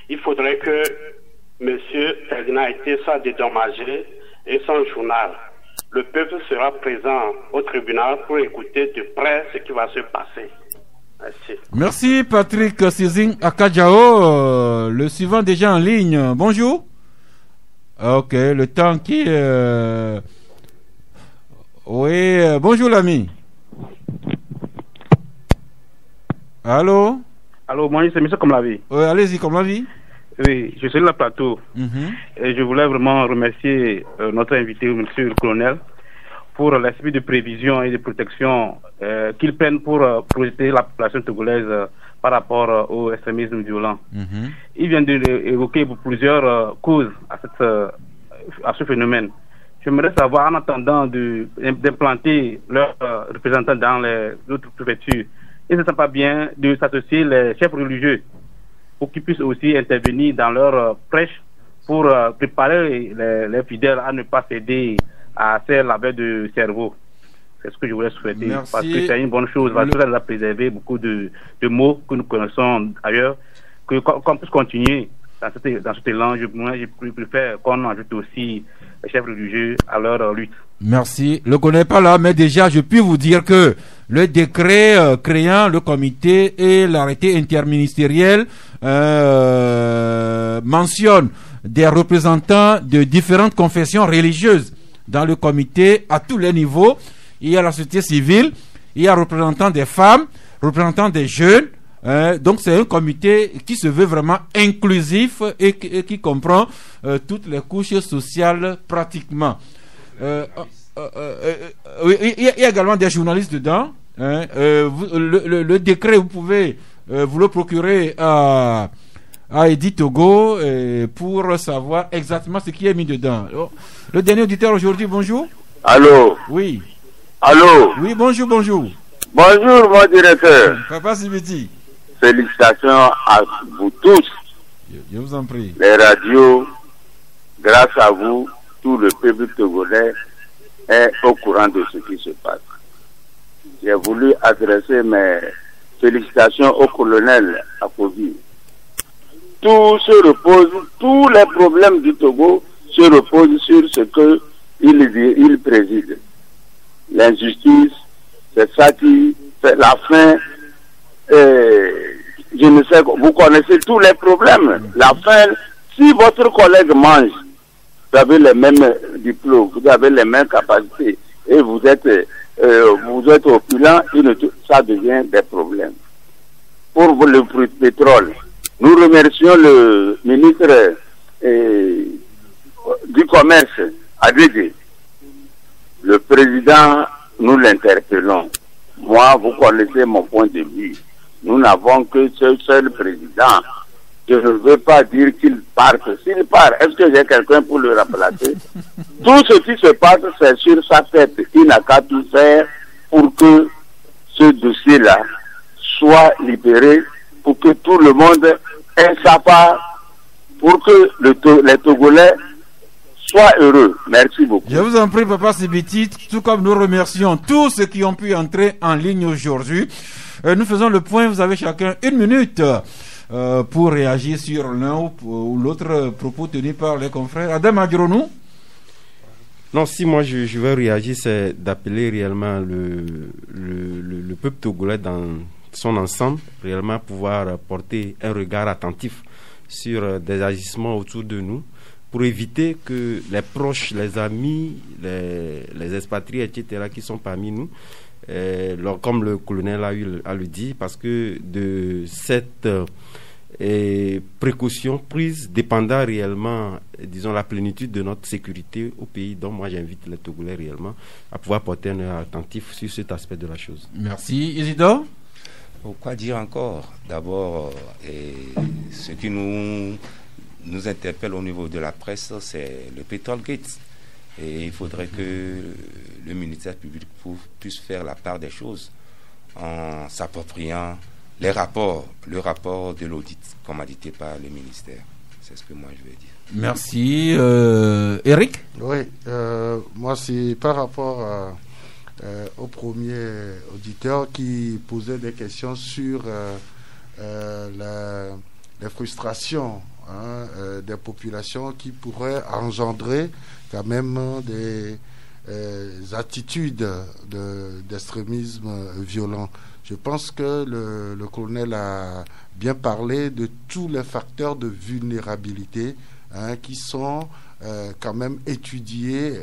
Il faudrait que M. Ferdinand Été soit dédommagé et son journal. Le peuple sera présent au tribunal pour écouter de près ce qui va se passer. Merci. Merci Patrick Sizing Akadjao. Le suivant déjà en ligne. Bonjour. Ok, le temps qui... Oui, bonjour l'ami. Allô? Allô, moi c'est M. Komlavi. Oui, allez-y, Komlavi. Oui, je suis là plateau. Et je voulais vraiment remercier notre invité, M. le colonel, pour l'esprit de prévision et de protection qu'ils prennent pour protéger la population togolaise par rapport au extrémisme violent. Il vient d'évoquer plusieurs causes à ce phénomène. J'aimerais savoir, en attendant d'implanter leurs représentants dans les autres préfectures, et ce ne serait pas bien de s'associer les chefs religieux pour qu'ils puissent aussi intervenir dans leur prêche pour préparer les fidèles à ne pas céder à ces laveurs de cerveau. C'est ce que je voulais souhaiter. Merci. Parce que c'est une bonne chose, parce que ça nous a préservé beaucoup de mots que nous connaissons ailleurs, qu'on puisse continuer dans cet élan. Je préfère qu'on ajoute aussi les chefs religieux à leur lutte. Merci. Je ne le connais pas là, mais déjà, je puis vous dire que le décret créant le comité et l'arrêté interministériel mentionne des représentants de différentes confessions religieuses dans le comité à tous les niveaux. Il y a la société civile, il y a représentants des femmes, représentants des jeunes. Donc c'est un comité qui se veut vraiment inclusif et qui comprend toutes les couches sociales pratiquement. Oui, il y a également des journalistes dedans. Le décret, vous pouvez vous le procurer à Edith Togo pour savoir exactement ce qui est mis dedans. Le dernier auditeur aujourd'hui, bonjour. Allô. Oui. Allô. Oui, bonjour. Bonjour, mon directeur. Papa Sibiti. Félicitations à vous tous. Je vous en prie. Les radios, grâce à vous, tout le peuple togolais est au courant de ce qui se passe. J'ai voulu adresser mes félicitations au colonel Akovi. Tout se repose, tous les problèmes du Togo se reposent sur ce que il préside. L'injustice, c'est ça qui fait la faim. Je ne sais, vous connaissez tous les problèmes. La faim, si votre collègue mange, vous avez les mêmes diplômes, vous avez les mêmes capacités, et vous êtes opulent, ça devient des problèmes. Pour le pétrole, nous remercions le ministre du Commerce, ADD. Le président, nous l'interpellons. Moi, vous connaissez mon point de vue. Nous n'avons que ce seul président. Je ne veux pas dire qu'il parte. S'il part, est-ce que j'ai quelqu'un pour le remplacer? Tout ce qui se passe, c'est sur sa tête. Il n'a qu'à tout faire pour que ce dossier-là soit libéré, pour que tout le monde ait sa part, pour que les Togolais soient heureux. Merci beaucoup. Je vous en prie, Papa Sibiti, tout comme nous remercions tous ceux qui ont pu entrer en ligne aujourd'hui. Nous faisons le point, vous avez chacun 1 minute pour réagir sur l'un ou l'autre propos tenus par les confrères. Adam Adjronou. Non, si moi je veux réagir, c'est d'appeler réellement le peuple togolais dans son ensemble, réellement pouvoir porter un regard attentif sur des agissements autour de nous, pour éviter que les proches, les amis, les expatriés, etc., qui sont parmi nous, comme le colonel a le dit, parce que de cette précautions prises dépendant réellement, disons, la plénitude de notre sécurité au pays. Donc moi j'invite les Togolais réellement à pouvoir porter un œil attentif sur cet aspect de la chose. Merci. Isidore? Quoi dire encore? D'abord, ce qui nous interpelle au niveau de la presse, c'est le Petrolgate. Et il faudrait que le ministère public puisse faire la part des choses en s'appropriant le rapport de l'audit commandité par le ministère. C'est ce que moi je veux dire. Merci. Eric? Oui, moi c'est par rapport au premier auditeur qui posait des questions sur les frustrations des populations qui pourraient engendrer quand même des attitudes d'extrémisme violent. Je pense que le colonel a bien parlé de tous les facteurs de vulnérabilité qui sont quand même étudiés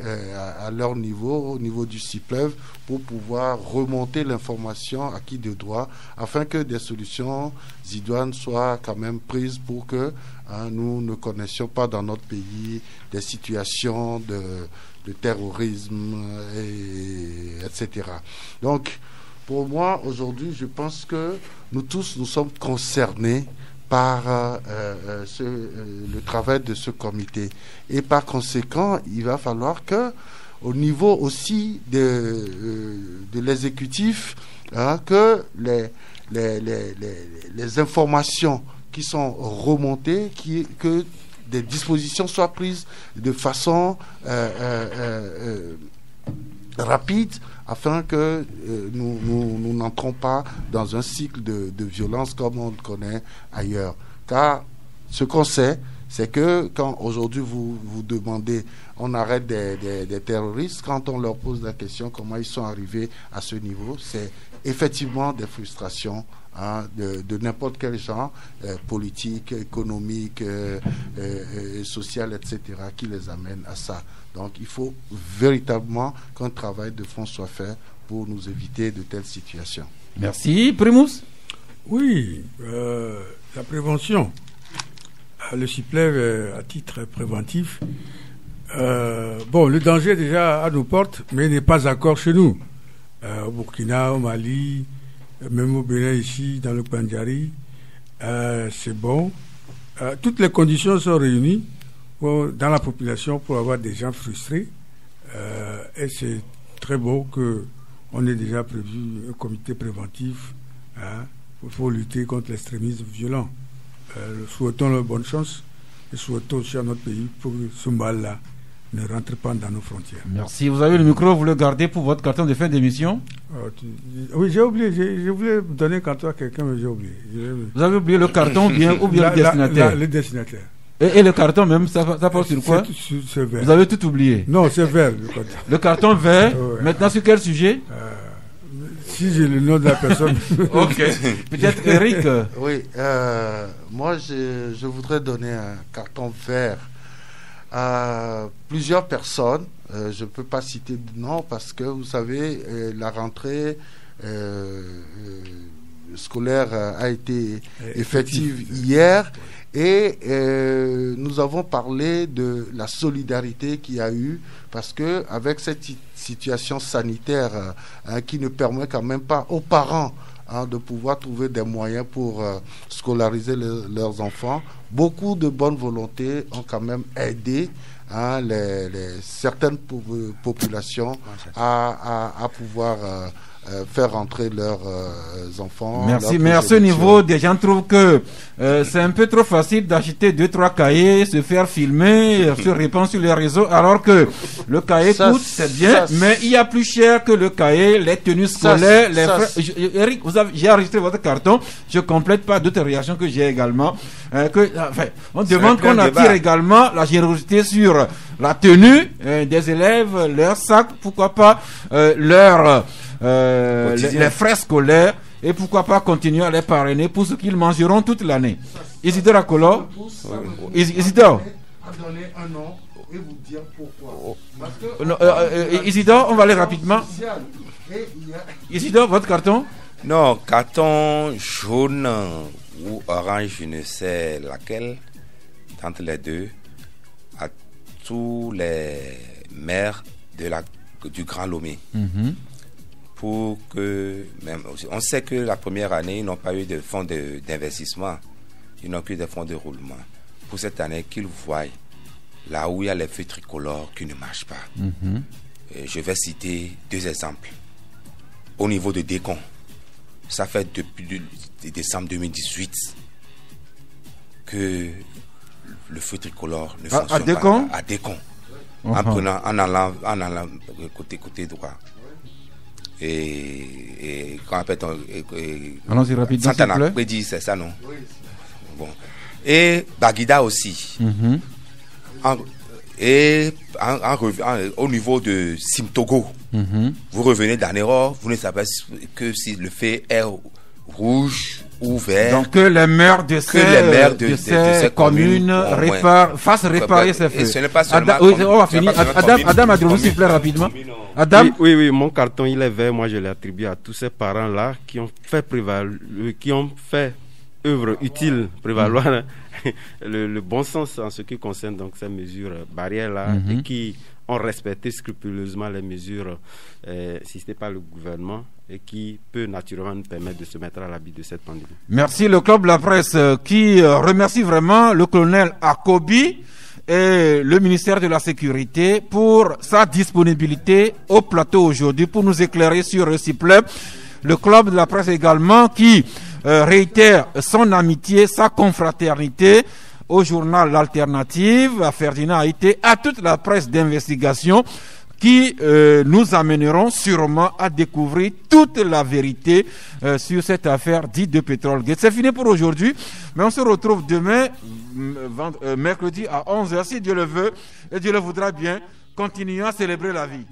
à leur niveau, au niveau du CIPLEV, pour pouvoir remonter l'information à qui de droit, afin que des solutions idoines soient quand même prises pour que nous ne connaissions pas dans notre pays des situations de terrorisme, etc. Donc, pour moi, aujourd'hui, je pense que nous tous, nous sommes concernés par le travail de ce comité. Et par conséquent, il va falloir que, au niveau aussi de l'exécutif, que les informations qui sont remontées, que des dispositions soient prises de façon rapide, afin que nous n'entrons pas dans un cycle de violence comme on le connaît ailleurs. Car ce qu'on sait, c'est que quand aujourd'hui vous demandez, on arrête des terroristes, quand on leur pose la question comment ils sont arrivés à ce niveau, c'est effectivement des frustrations de n'importe quel genre, politique, économique, social, etc., qui les amènent à ça. Donc il faut véritablement qu'un travail de fond soit fait pour nous éviter de telles situations. Merci. Primus? Oui, la prévention. Le CIPLEV à titre préventif. Le danger est déjà à nos portes, mais il n'est pas encore chez nous. Au Burkina, au Mali, même au Bénin ici, dans le Pandjari, c'est bon. Toutes les conditions sont réunies dans la population pour avoir des gens frustrés. Et c'est très beau qu'on ait déjà prévu un comité préventif pour lutter contre l'extrémisme violent. Souhaitons leur bonne chance et souhaitons aussi à notre pays pour que ce mal-là ne rentre pas dans nos frontières. Merci. Vous avez le micro, vous le gardez pour votre carton de fin d'émission? Oui, j'ai oublié. Je voulais donner un carton à quelqu'un, mais j'ai oublié. Vous avez oublié le carton ou bien le destinataire? Le destinataire. Et le carton même, ça porte sur quoi? C'est vert. Vous avez tout oublié? Non, c'est vert. Le carton vert. Maintenant, sur quel sujet? Si j'ai le nom de la personne. Ok. Peut-être Eric. Oui, moi je voudrais donner un carton vert à plusieurs personnes. Je ne peux pas citer de nom parce que vous savez, la rentrée scolaire a été effective hier et nous avons parlé de la solidarité qu'il y a eu parce que avec cette situation sanitaire qui ne permet quand même pas aux parents de pouvoir trouver des moyens pour scolariser leurs enfants, beaucoup de bonne volonté ont quand même aidé certaines populations à pouvoir faire rentrer leurs enfants. Merci, mais à ce niveau, des gens trouvent que c'est un peu trop facile d'acheter 2-3 cahiers, se faire filmer, se répandre sur les réseaux, alors que le cahier coûte, c'est bien, mais il y a plus cher que le cahier, les tenues scolaires, les frais. Eric, j'ai enregistré votre carton, je complète pas d'autres réactions que j'ai également. On demande qu'on attire également la générosité sur la tenue des élèves, leur sac, pourquoi pas les frais scolaires, et pourquoi pas continuer à les parrainer pour ce qu'ils mangeront toute l'année. Isidore Akolo, Isidore, donner un nom et vous dire pourquoi. Isidore, on va aller rapidement. Isidore, votre carton? Non, carton jaune ou Orange, je ne sais laquelle, entre les deux, à tous les maires du Grand Lomé. Pour que, même, on sait que la première année, ils n'ont pas eu de fonds d'investissement, ils n'ont que des fonds de roulement. Pour cette année, qu'ils voient là où il y a les feux tricolores qui ne marchent pas. Je vais citer 2 exemples. Au niveau de Décon, ça fait depuis décembre 2018 que le feu tricolore ne fonctionne pas. À Décon. En allant côté droit. Et quand on appelle allons-y rapidement, Santana Prédit, c'est ça, non? Oui. Bon. Et Baguida aussi. Au niveau de Simtogo, vous revenez d'Anero, vous ne savez que si le fait est rouge ou vert. Donc que les maires de ces communes fassent réparer ces feux. Ce n'est pas seulement on va finir. Adam Adrou, s'il vous plaît, rapidement. Adam? Oui, mon carton il est vert. Moi je l'ai attribué à tous ces parents-là qui ont fait œuvre utile, prévaloir le bon sens en ce qui concerne donc ces mesures barrières-là et qui ont respecté scrupuleusement les mesures si ce n'est pas le gouvernement et qui peut naturellement nous permettre de se mettre à l'abri de cette pandémie. Merci le Club de la Presse qui remercie vraiment le colonel Akobi et le ministère de la Sécurité pour sa disponibilité au plateau aujourd'hui pour nous éclairer sur le CIPLEB. Le Club de la Presse également qui réitère son amitié, sa confraternité au journal L'Alternative, à Ferdinand Haïté, à toute la presse d'investigation qui nous amèneront sûrement à découvrir toute la vérité sur cette affaire dite de Petrolgate. C'est fini pour aujourd'hui, mais on se retrouve demain, mercredi à 11h, si Dieu le veut et Dieu le voudra bien. Continuons à célébrer la vie.